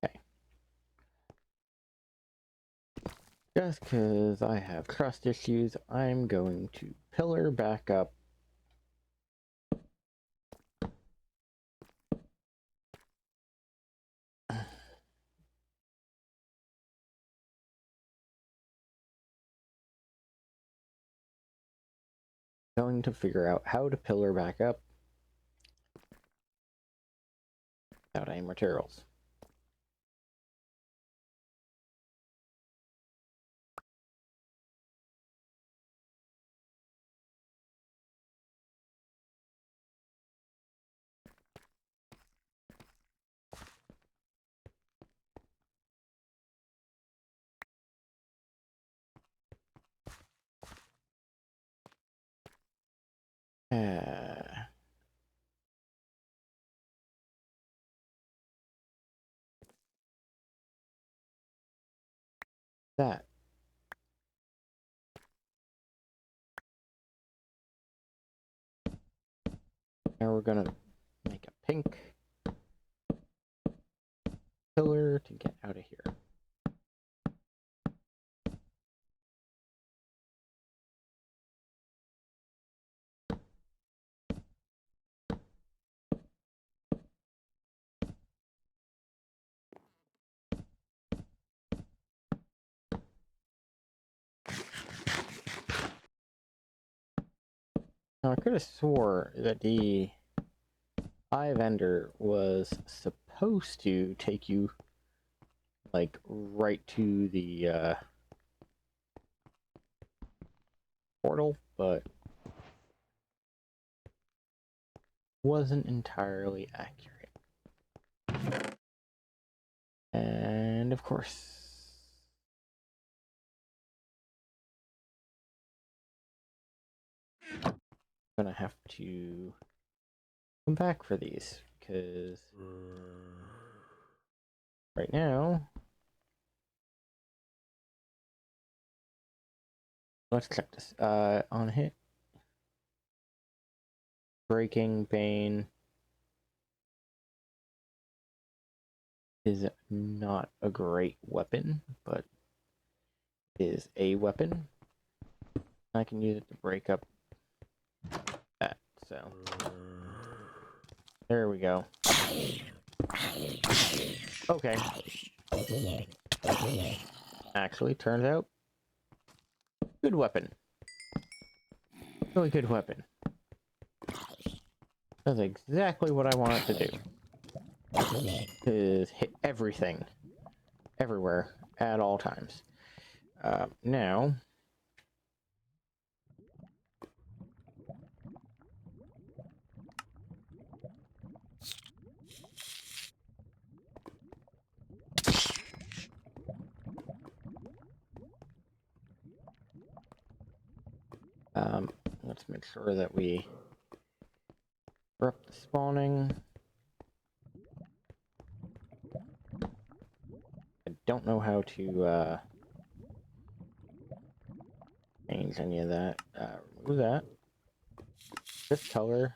A: Okay. Just because I have trust issues, I'm going to pillar back up. Going to figure out how to pillar back up without any materials. That. Now we're gonna make a pink pillar to get out of here. Now I could have swore that the Eye of Ender was supposed to take you like right to the portal, but wasn't entirely accurate. And of course, I'm gonna have to come back for these because right now, let's check this. On hit, Breaking Bane is not a great weapon, but is a weapon. I can use it to break up that, so there we go. Okay. Actually, turns out, good weapon. Really good weapon. That's exactly what I want it to do. Is hit everything, everywhere, at all times. Now, Let's make sure that we disrupt the spawning. I don't know how to change any of that. Remove that. This color,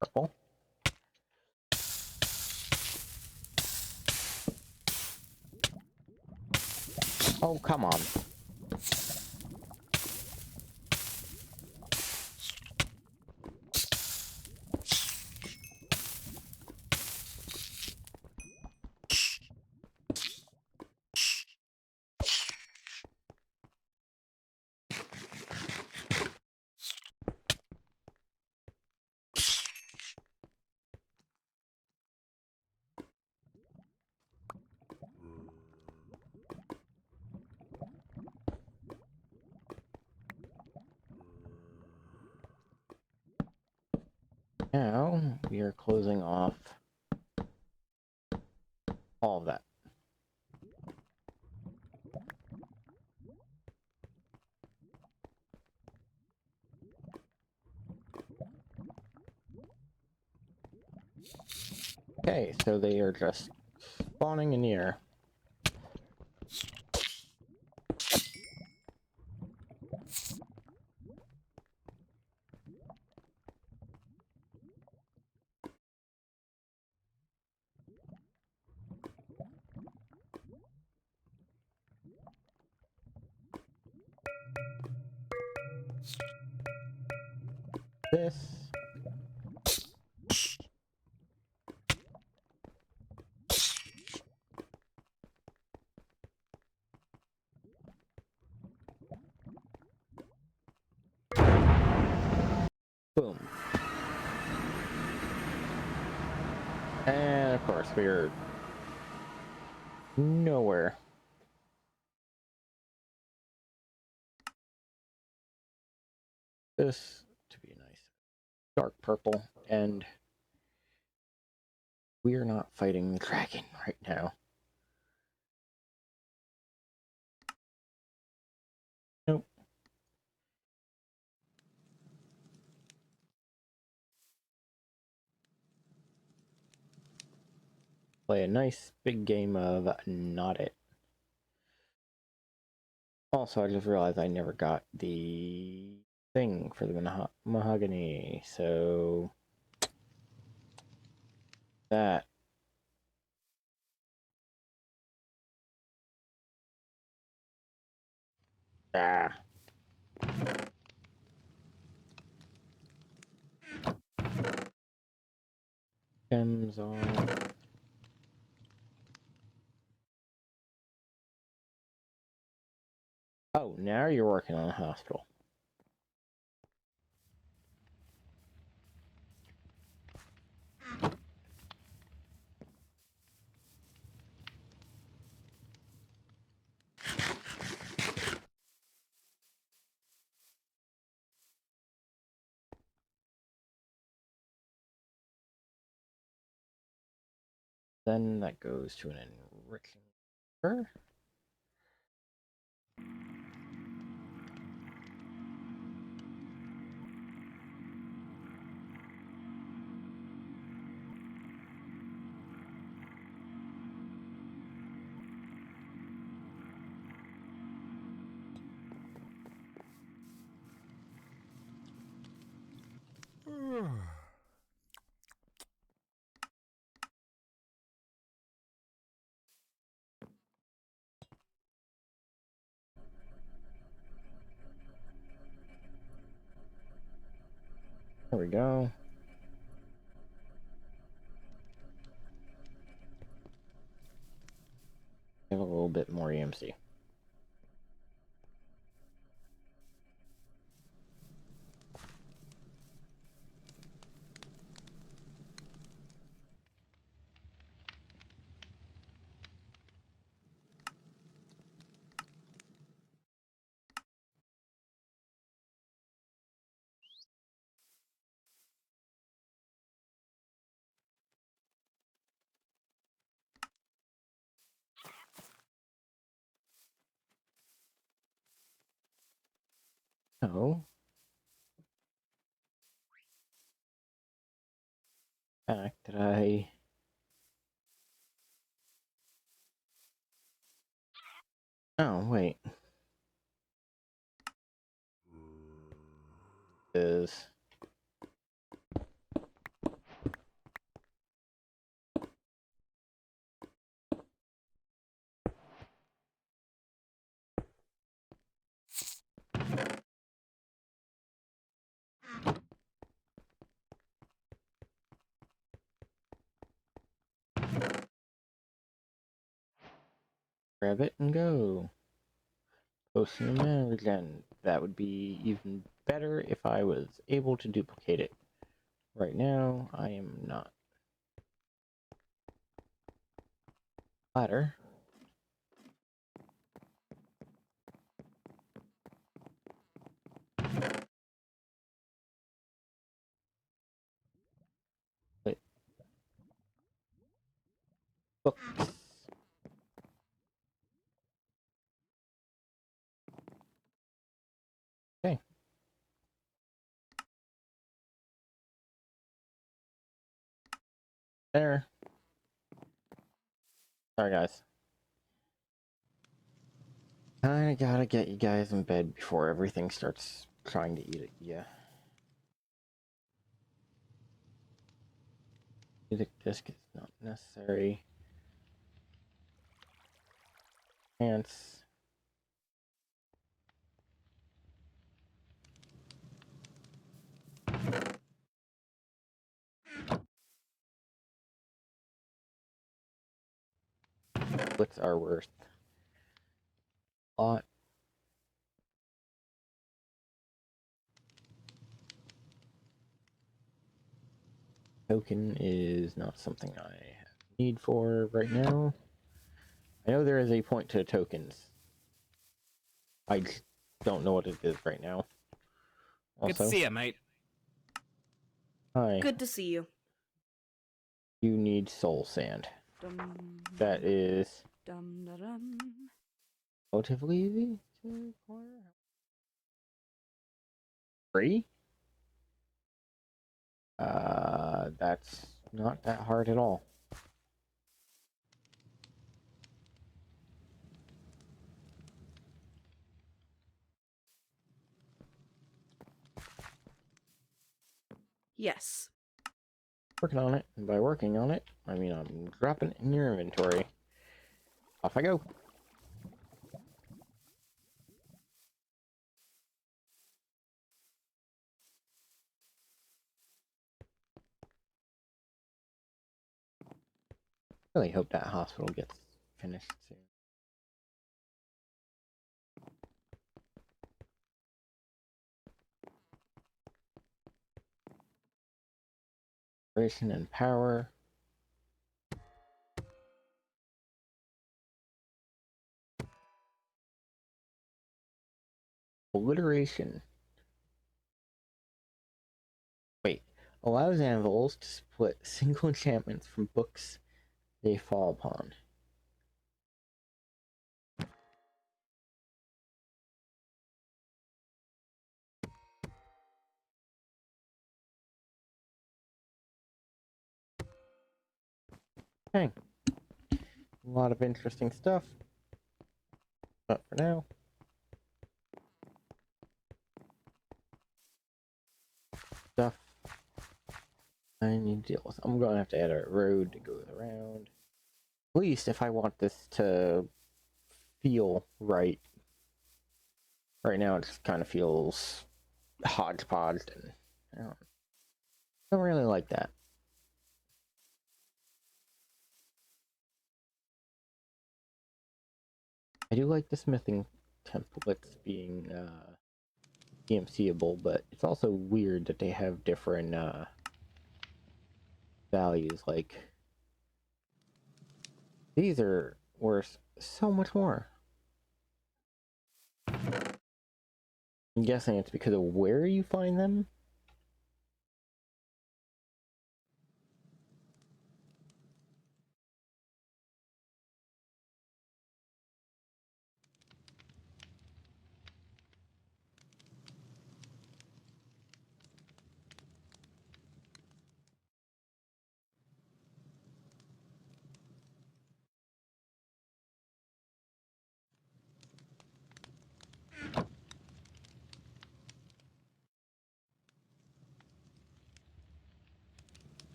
A: purple. Oh, come on. Now we are closing off all of that. Okay, so they are just spawning in the air. This. Boom. And of course, we're nowhere. This to be nice. Dark purple, and we are not fighting the dragon right now. Nope. Play a nice big game of Not It. Also, I just realized I never got the thing for the mahogany, so that. Ah. Gems on. Oh, now you're working on a hospital. Then that goes to an enriching. There we go. Have a little bit more EMC. So, fact that I oh wait is grab it and go. Posting the man again. That would be even better if I was able to duplicate it. Right now, I am not. Ladder. Wait. Books. Okay. There. Sorry, guys. I gotta get you guys in bed before everything starts trying to eat at you. Music disc is not necessary. Pants. What's our worth? A lot. Token is not something I have need for right now. I know there is a point to tokens. I just don't know what it is right now.
C: Good to
A: Also,
C: see you, mate.
A: hi.
D: Good to see you.
A: You need soul sand.
D: Dum,
A: That is
D: dum, da, dum.
A: relatively easy to acquire. Free? That's not that hard at all.
D: Yes.
A: Working on it, and by working on it, I mean I'm dropping it in your inventory. Off I go. Really hope that hospital gets finished soon. Vibration and power. Alliteration. Wait. Allows anvils to split single enchantments from books they fall upon. Okay. A lot of interesting stuff. But for now, stuff I need to deal with. I'm gonna have to add a road to go around. At least if I want this to feel right. Right now it just kind of feels hodgepodged and I don't really like that. I do like the smithing templates being DMCable, but it's also weird that they have different values. Like these are worth so much more. I'm guessing it's because of where you find them.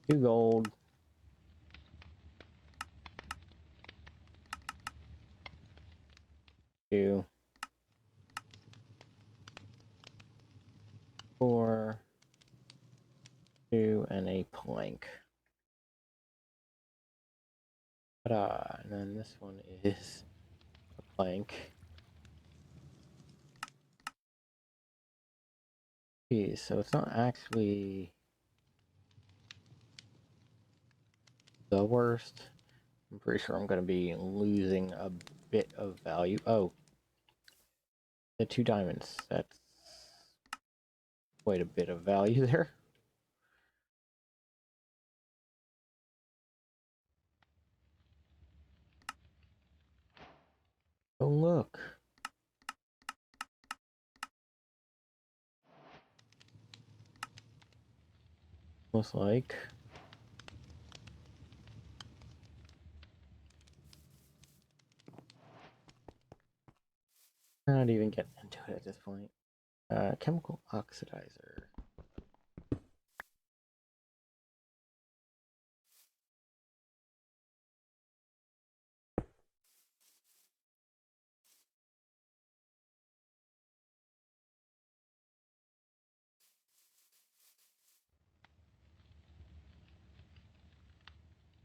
A: 2 gold. Two. 4. 2 and a plank. Ta-da! And then this one is a plank. Geez, so it's not actually the worst. I'm pretty sure I'm going to be losing a bit of value. Oh, the 2 diamonds. That's quite a bit of value there. Oh, look. Looks like we're not even getting into it at this point. Chemical oxidizer.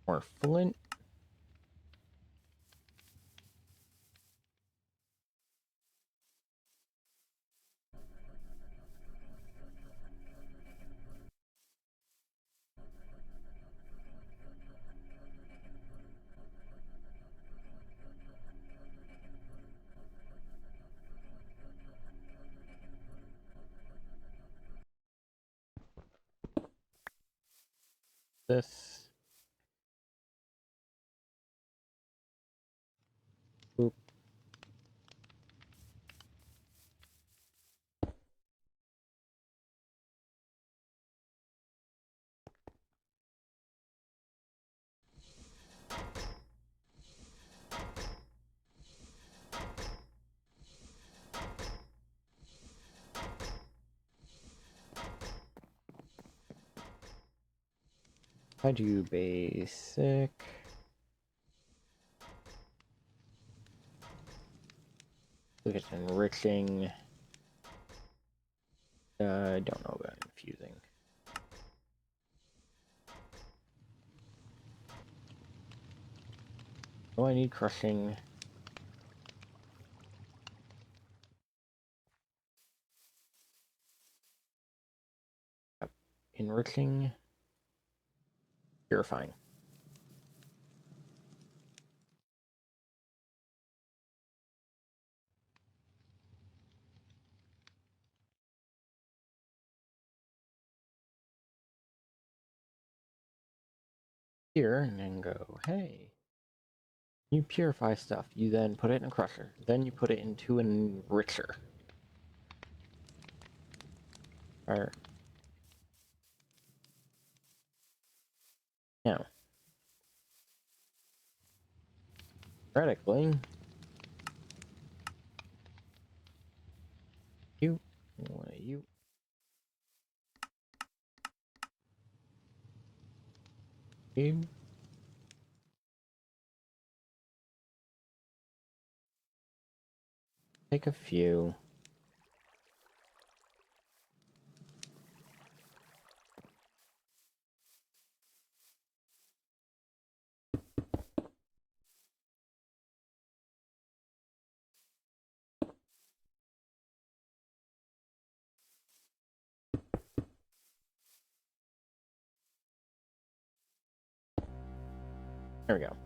A: More flint. This. Boop. I do basic. Look at enriching. I don't know about infusing. Oh, I need crushing. Enriching. Purifying. Here, and then go, hey. You purify stuff. You then put it in a crusher. Then you put it into an enricher. Or now, theoretically, you you take a few. There we go.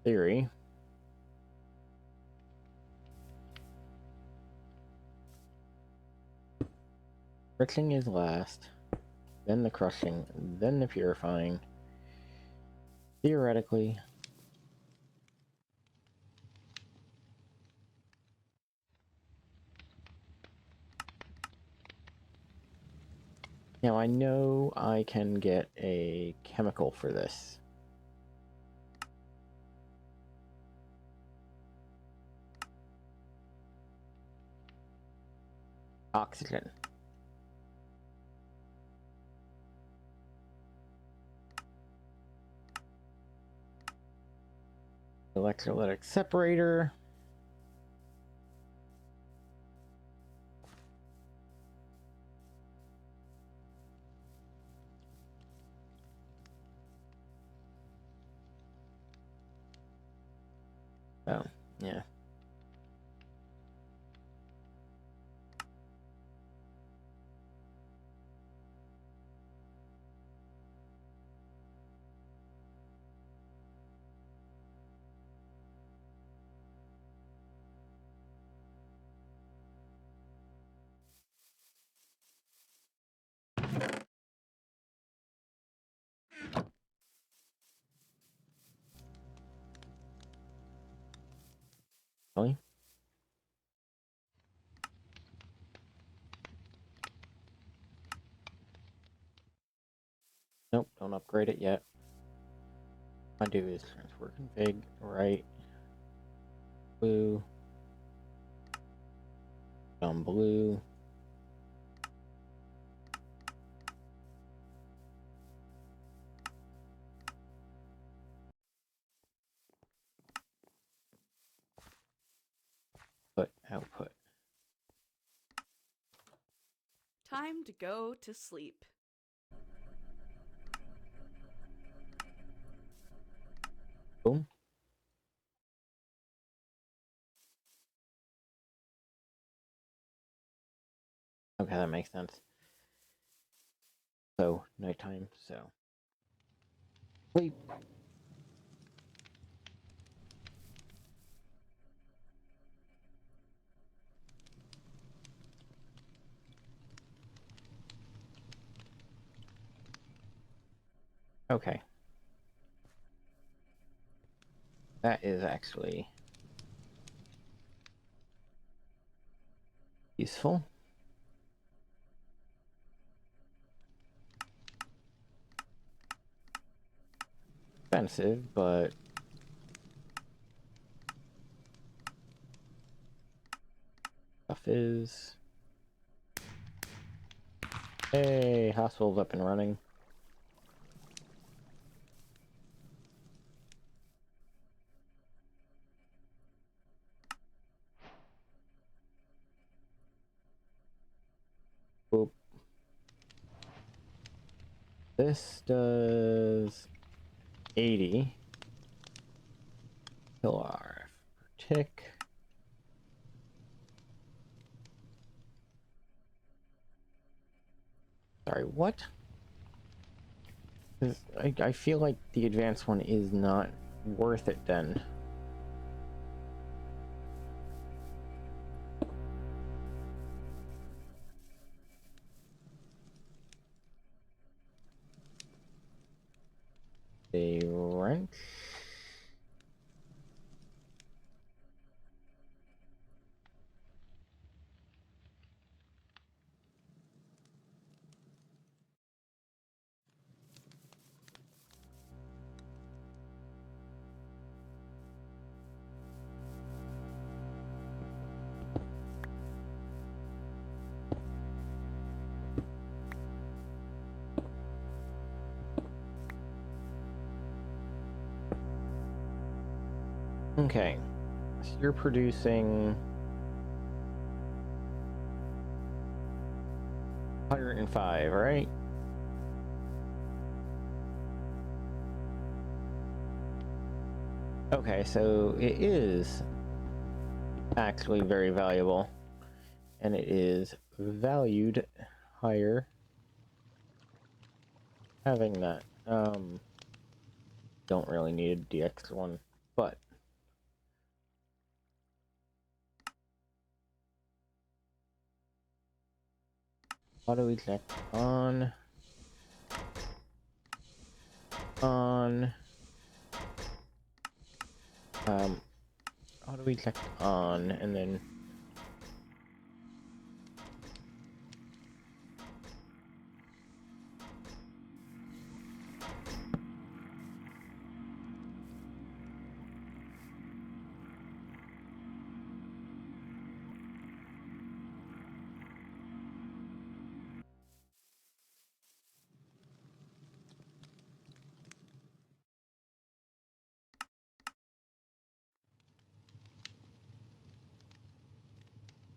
A: Theory. Enriching is last, then the crushing, then the purifying. Theoretically, Now I know I can get a chemical for this. Oxygen. Electrolytic separator. Oh, yeah. Really? Nope, don't upgrade it yet. All I do is transfer config, right, blue, blue. Put output.
D: Time to go to sleep.
A: Boom. Okay, that makes sense. So, nighttime, so. Sleep. Okay. That is actually useful. Expensive, but stuff is. Hey, hospital's up and running. Boop. This does 80 kill RF per tick. Sorry, what? I feel like the advanced one is not worth it then. A wrench. Okay, so you're producing 105, right? Okay, so it is actually very valuable, and it is valued higher having that. Don't really need a DX one, but auto eject on, auto eject on, and then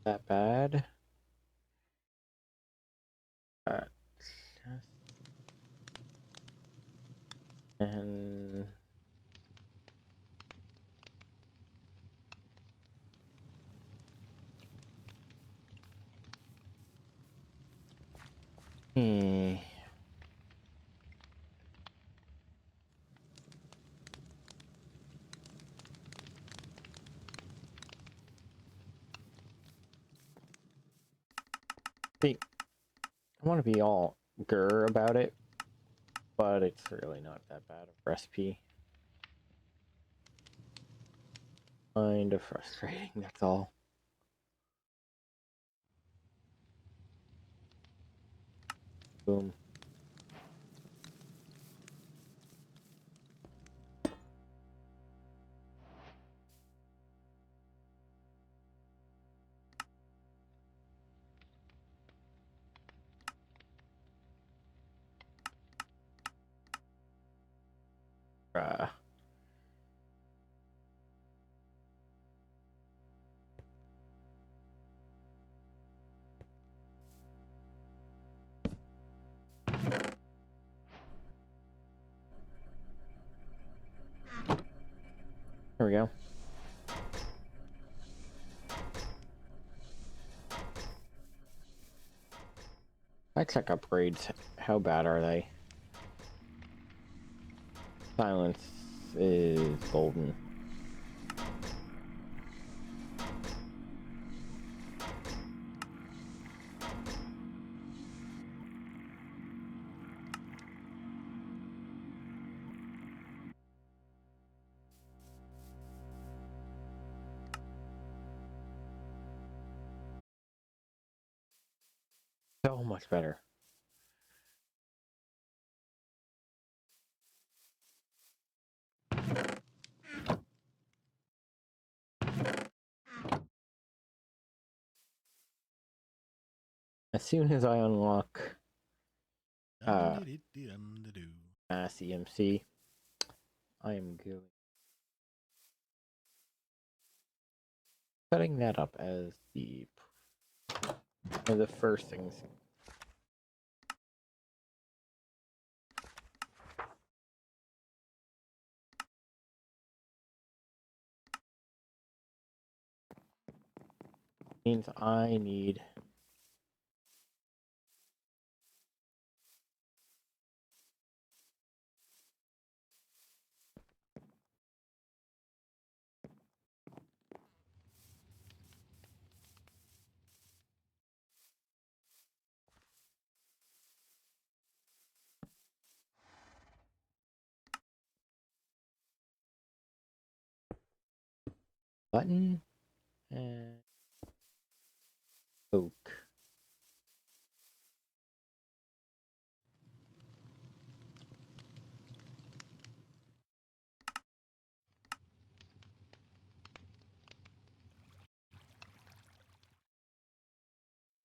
A: that bad. Uh, and hmm. See, I want to be all grr about it, but it's really not that bad of a recipe. Kind of frustrating, that's all. Boom. Uh, there we go. I check upgrades. How bad are they? Silence is golden. So much better. As soon as I unlock Mass EMC, I am going setting that up as the first things. Means I need button and oak.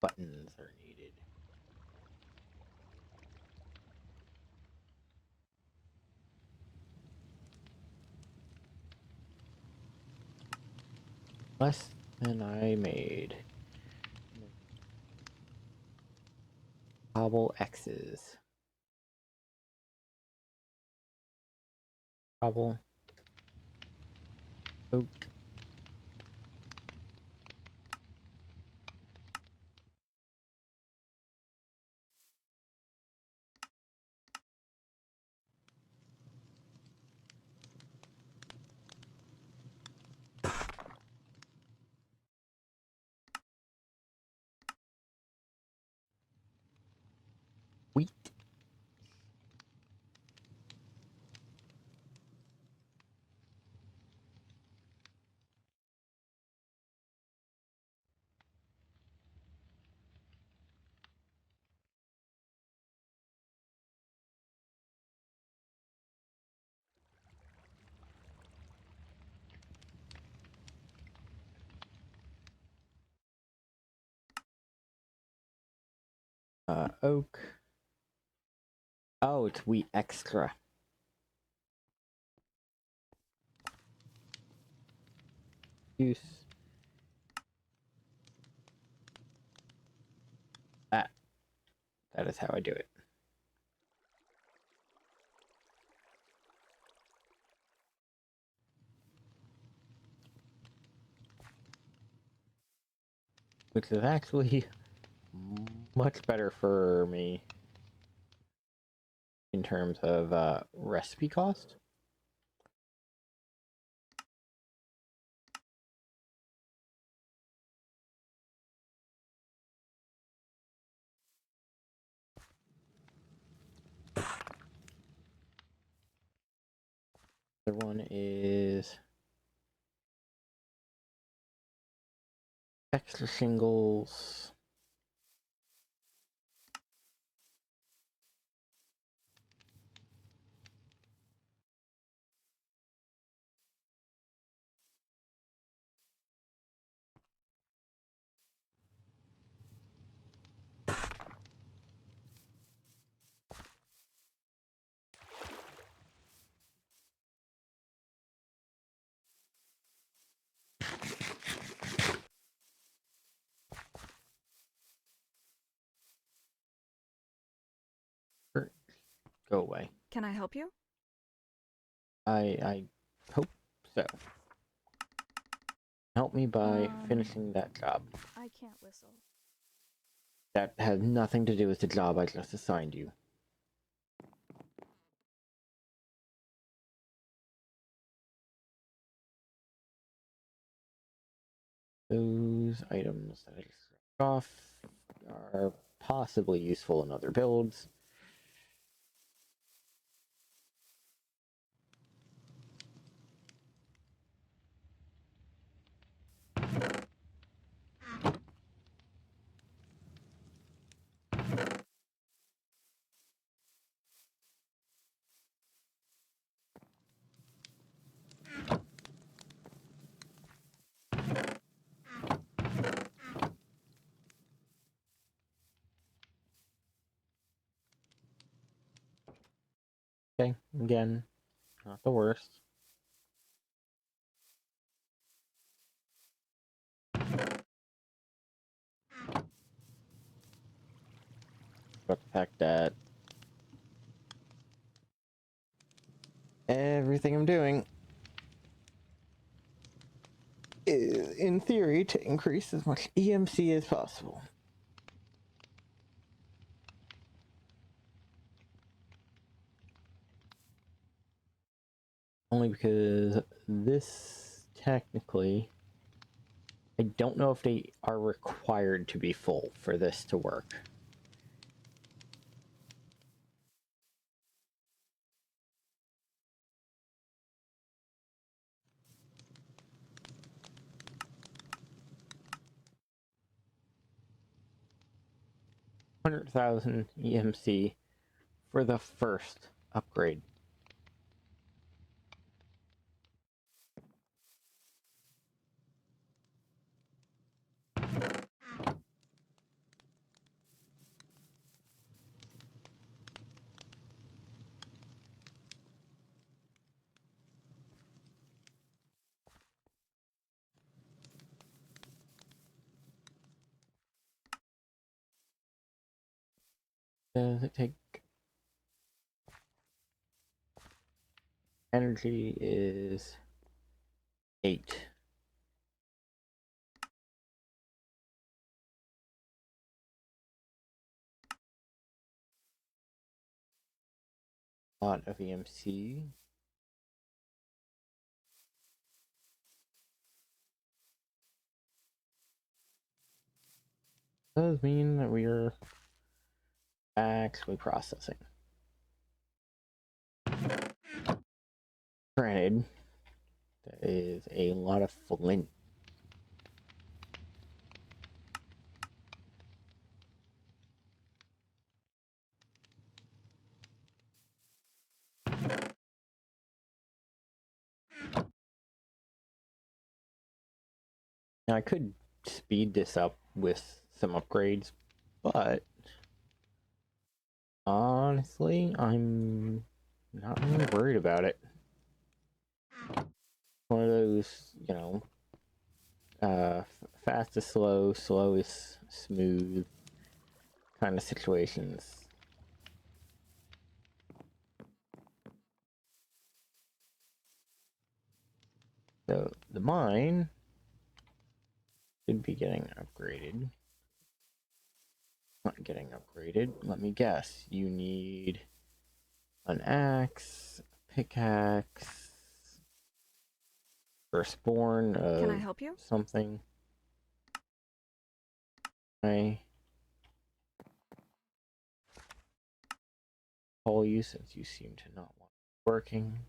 A: Buttons are needed. Less than I made. Cobble X's. Cobble. Oak. Wheat. Oak. Oh, it's wheat extra. Use. That is how I do it. Which is actually much better for me in terms of recipe cost. The other one is extra shingles. Go away.
B: Can I help you?
A: I hope so. Help me by finishing that job.
B: I can't whistle.
A: That has nothing to do with the job I just assigned you. Those items that I just dropped off are possibly useful in other builds. Okay, again, not the worst. But the fact that everything I'm doing is, in theory, to increase as much EMC as possible. Only because this, technically, I don't know if they are required to be full for this to work. $100,000 EMC for the first upgrade. Does it take? Energy is 8. Lot of EMC. Does mean that we are actually processing. Granted, that is a lot of flint. Now I could speed this up with some upgrades, but honestly, I'm not really worried about it. One of those, you know, fast is slow, slow is smooth kind of situations. So the mine should be getting upgraded. Not getting upgraded. Let me guess. You need an axe, a pickaxe, firstborn of
B: Can I help you?
A: something. I call you since you seem to not want it working.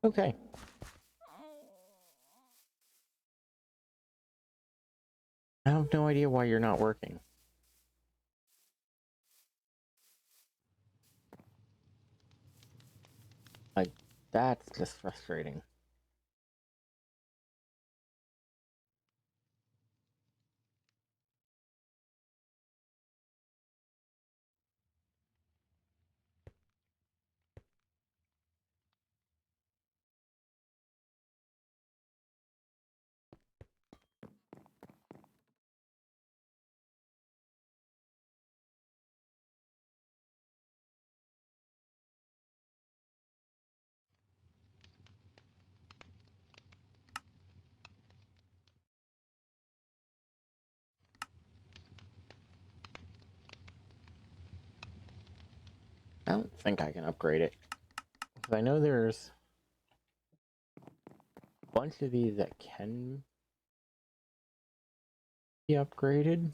A: Okay. I have no idea why you're not working. Like, that's just frustrating. I don't think I can upgrade it. Because I know there's a bunch of these that can be upgraded.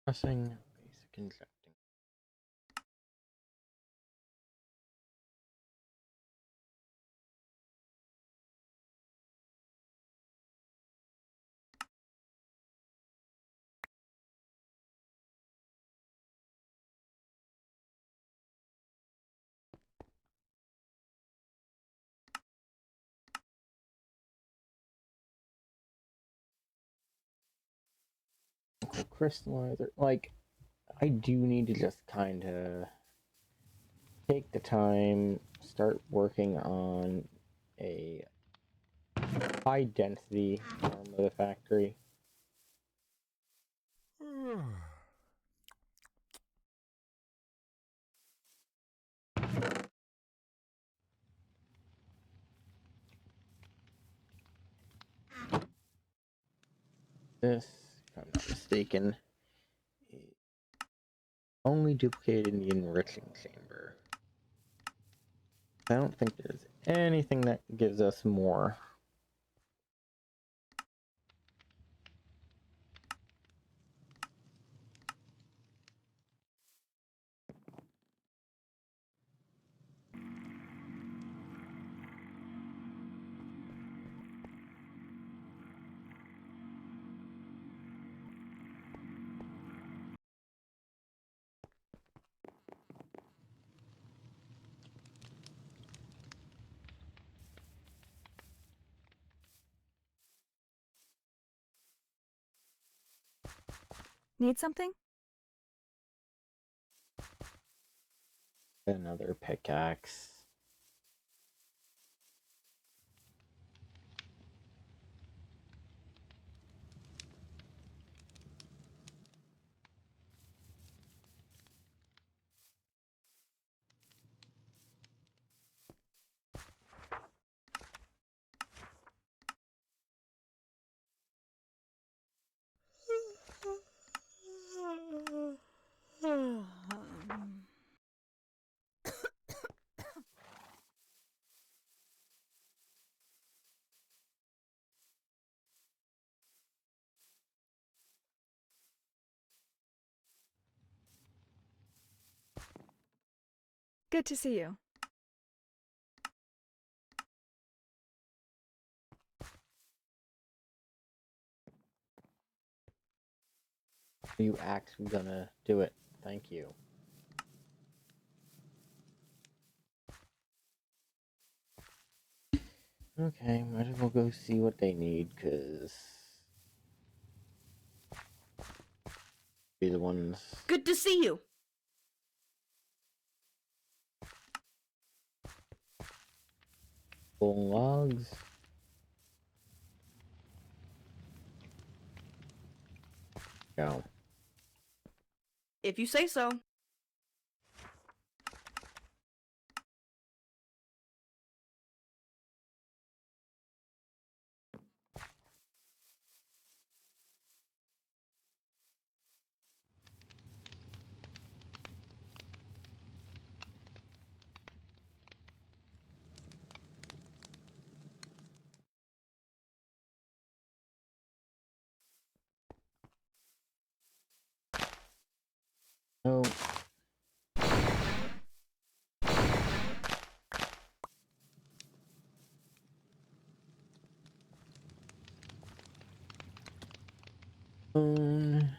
A: Pressing basic injecting. Crystallizer. Like, I do need to just kind of take the time, start working on a high density form of the factory. This, if I'm not mistaken, is only duplicated in the enriching chamber. I don't think there's anything that gives us more.
B: Need something?
A: Another pickaxe.
B: Good to see you.
A: Are you actually gonna do it? Thank you. Okay, might as well go see what they need, cause be the ones.
D: Good to see you.
A: Pulling logs. Go.
D: If you say so.
A: No. Um,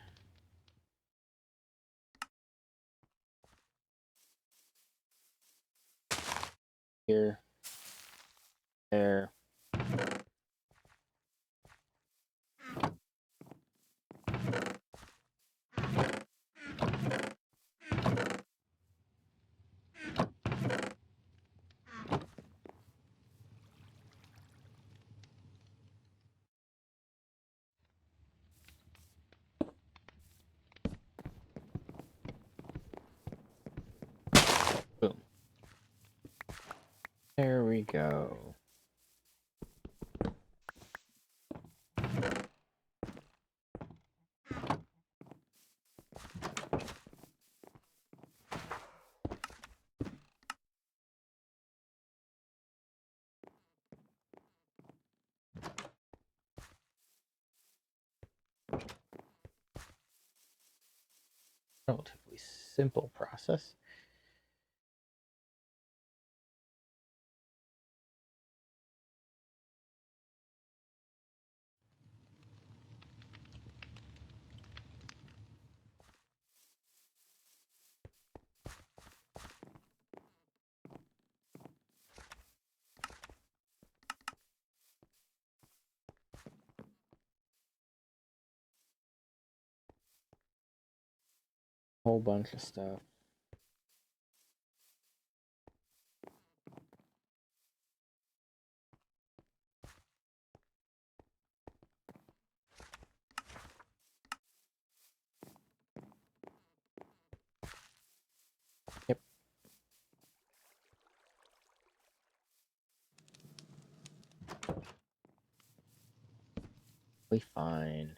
A: here. There. Boom. There we go. Relatively simple process. Whole bunch of stuff. Yep. We fine.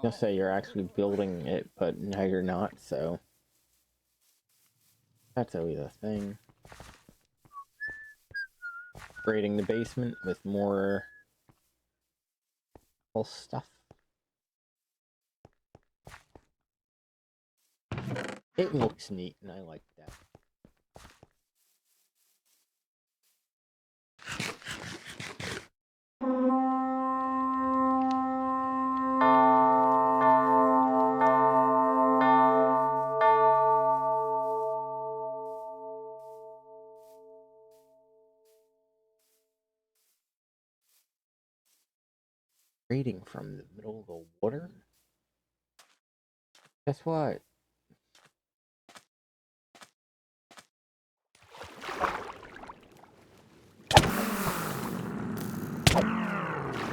A: You'll say you're actually building it, but now you're not, so that's always a thing. Raiding the basement with more stuff. It looks neat, and I like that. Raiding from the middle of the water? Guess what?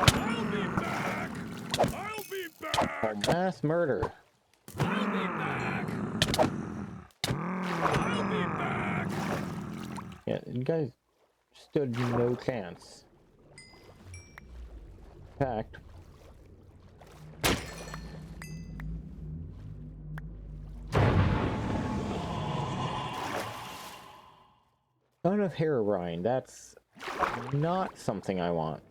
C: I'll be back! I'll be back!
A: Mass murder.
C: I'll be back! I'll be back!
A: Yeah, you guys stood no chance. In fact, ton of Herobrine. That's not something I want.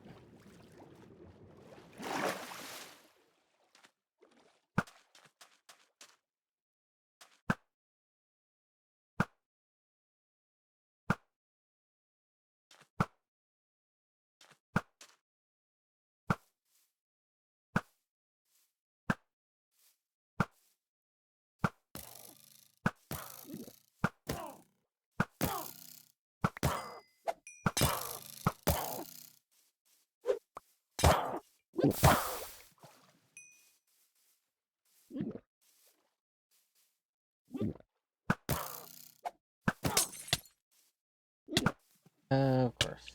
A: Of course.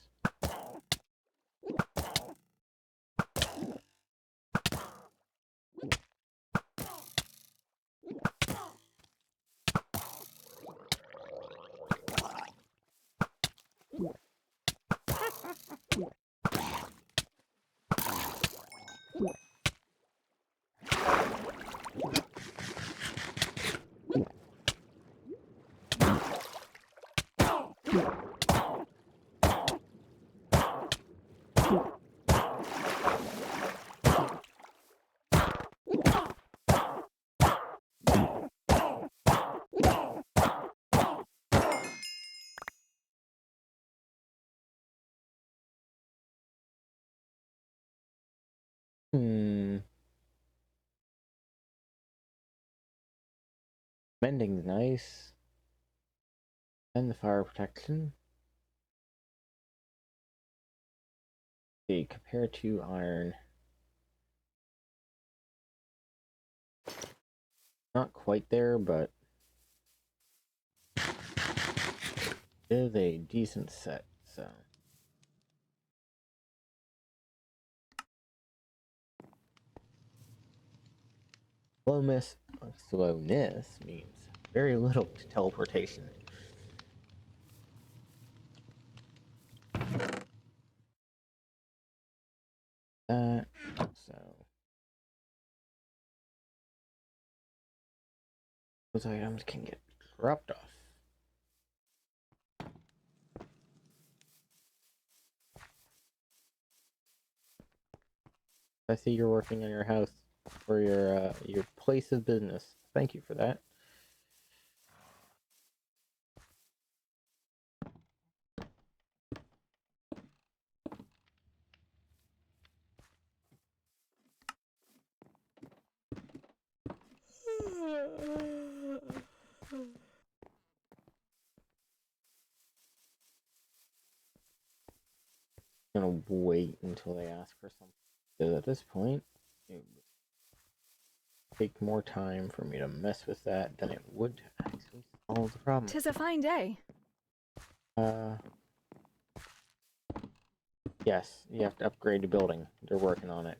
A: Hmm. Mending's nice. And the fire protection. See, compared to iron. Not quite there, but it is a decent set, so. Slowness means very little to teleportation. That, so. Those items can get dropped off. I see you're working on your house for your place of business. Thank you for that. I'm gonna wait until they ask for something. Because at this point, it would take more time for me to mess with that than it would to actually solve the problem.
B: 'Tis a fine day.
A: Yes, you have to upgrade the building. They're working on it.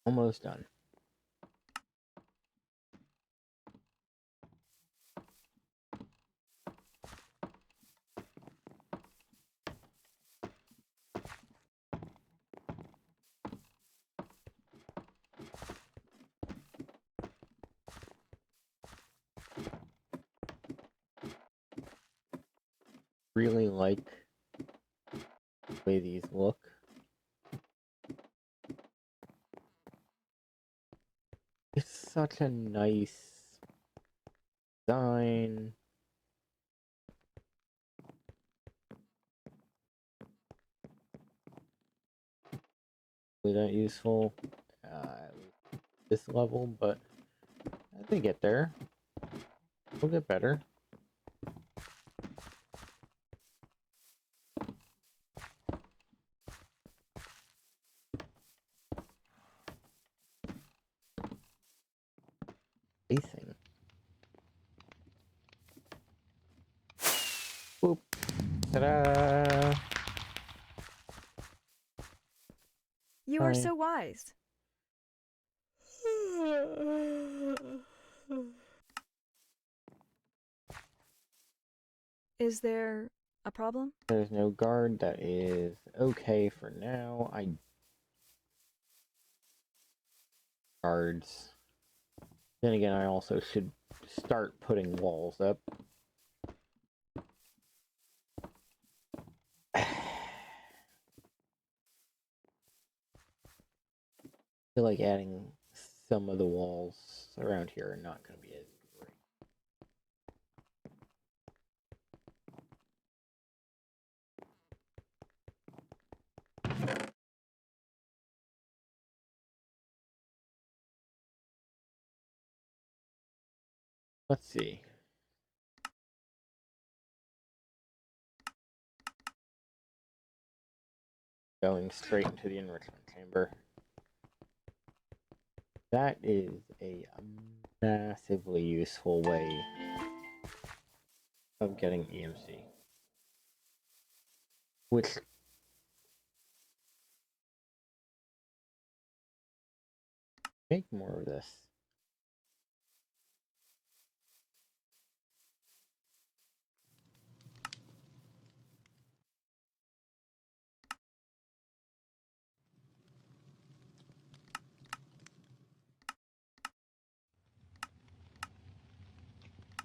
A: Almost done. Really like the way these look. It's such a nice design. Really that useful at this level, but as they get there, we'll get better. Facing. Boop. Ta-da!
B: You are
A: Hi.
B: so wise. Is there a problem?
A: There's no guard. That is okay for now. Guards. Then again, I also should start putting walls up. I feel like adding some of the walls around here are not going to be as great. Let's see. Going straight into the enrichment chamber. That is a massively useful way of getting EMC. Which make more of this.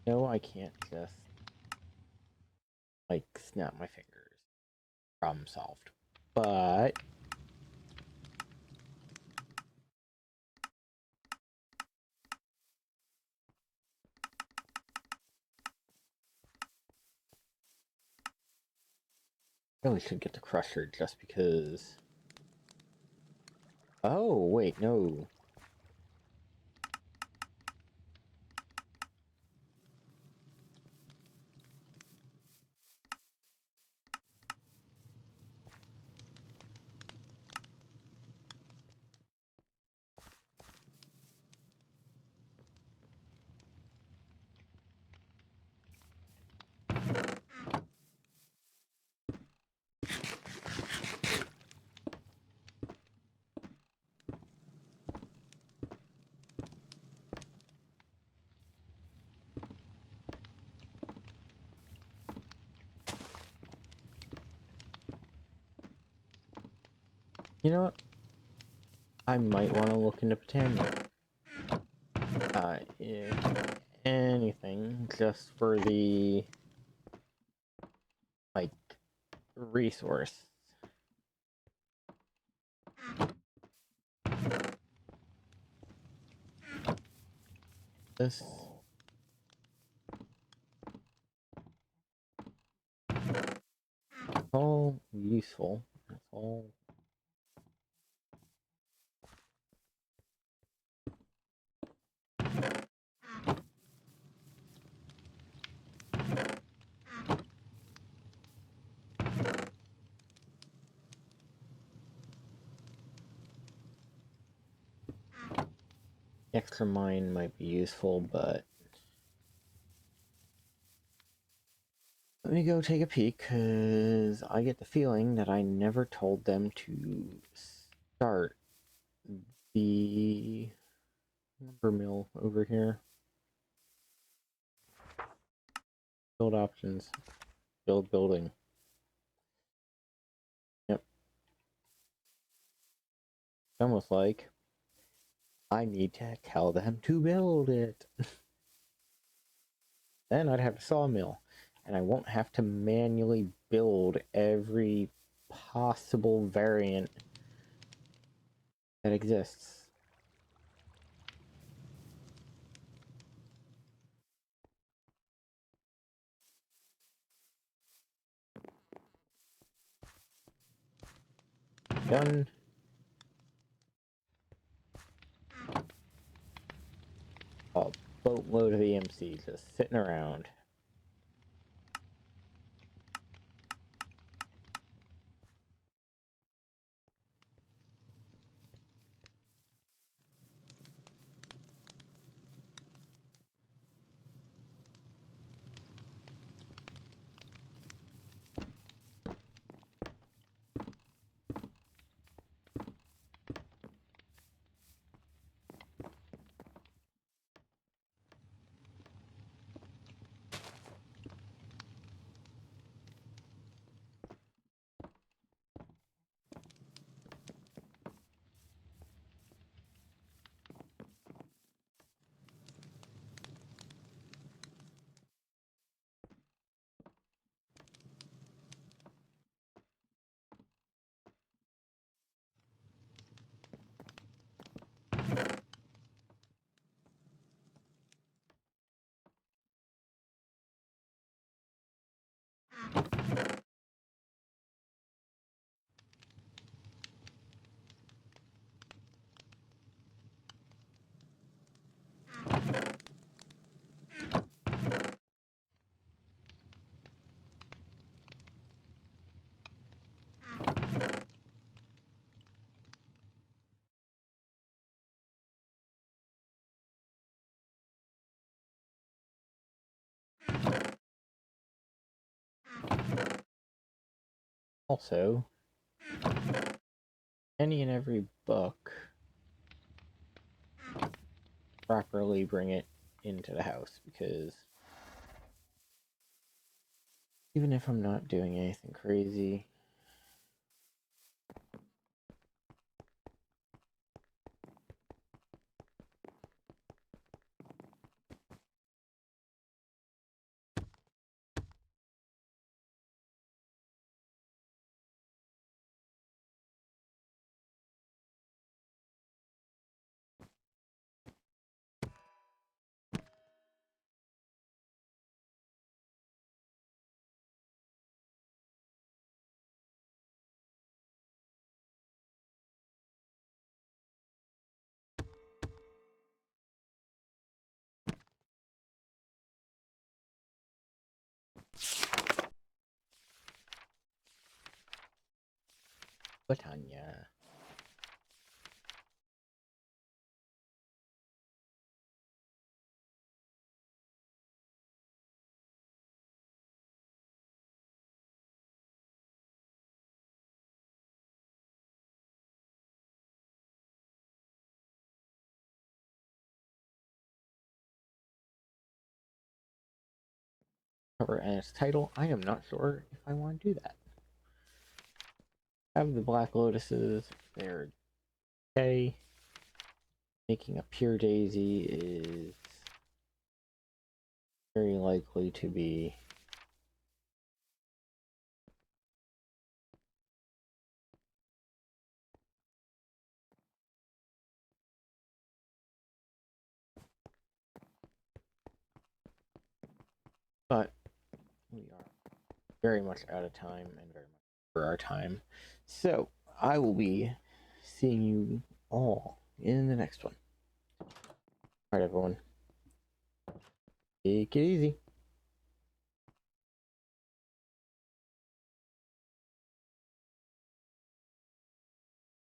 A: No, I can't just like snap my fingers. Problem solved. But really should get the crusher just because. Oh, wait, no. You know what? I might want to look into Britannia. If anything, just for the like resource. This all useful. That's all. Extra mine might be useful, but let me go take a peek, because I get the feeling that I never told them to start the lumber mill over here. Build options. Build building. Yep. It's almost like I need to tell them to build it. Then I'd have a sawmill, and I won't have to manually build every possible variant that exists. Done. A boatload of EMC just sitting around. Also, any and every book, properly bring it into the house, because even if I'm not doing anything crazy, Latanya. Cover and its title, I am not sure if I want to do that. Have the Black Lotuses, they're okay. Making a pure daisy is very likely to be but we are very much out of time and very much for our time. So I will be seeing you all in the next one. Alright everyone. Take it easy.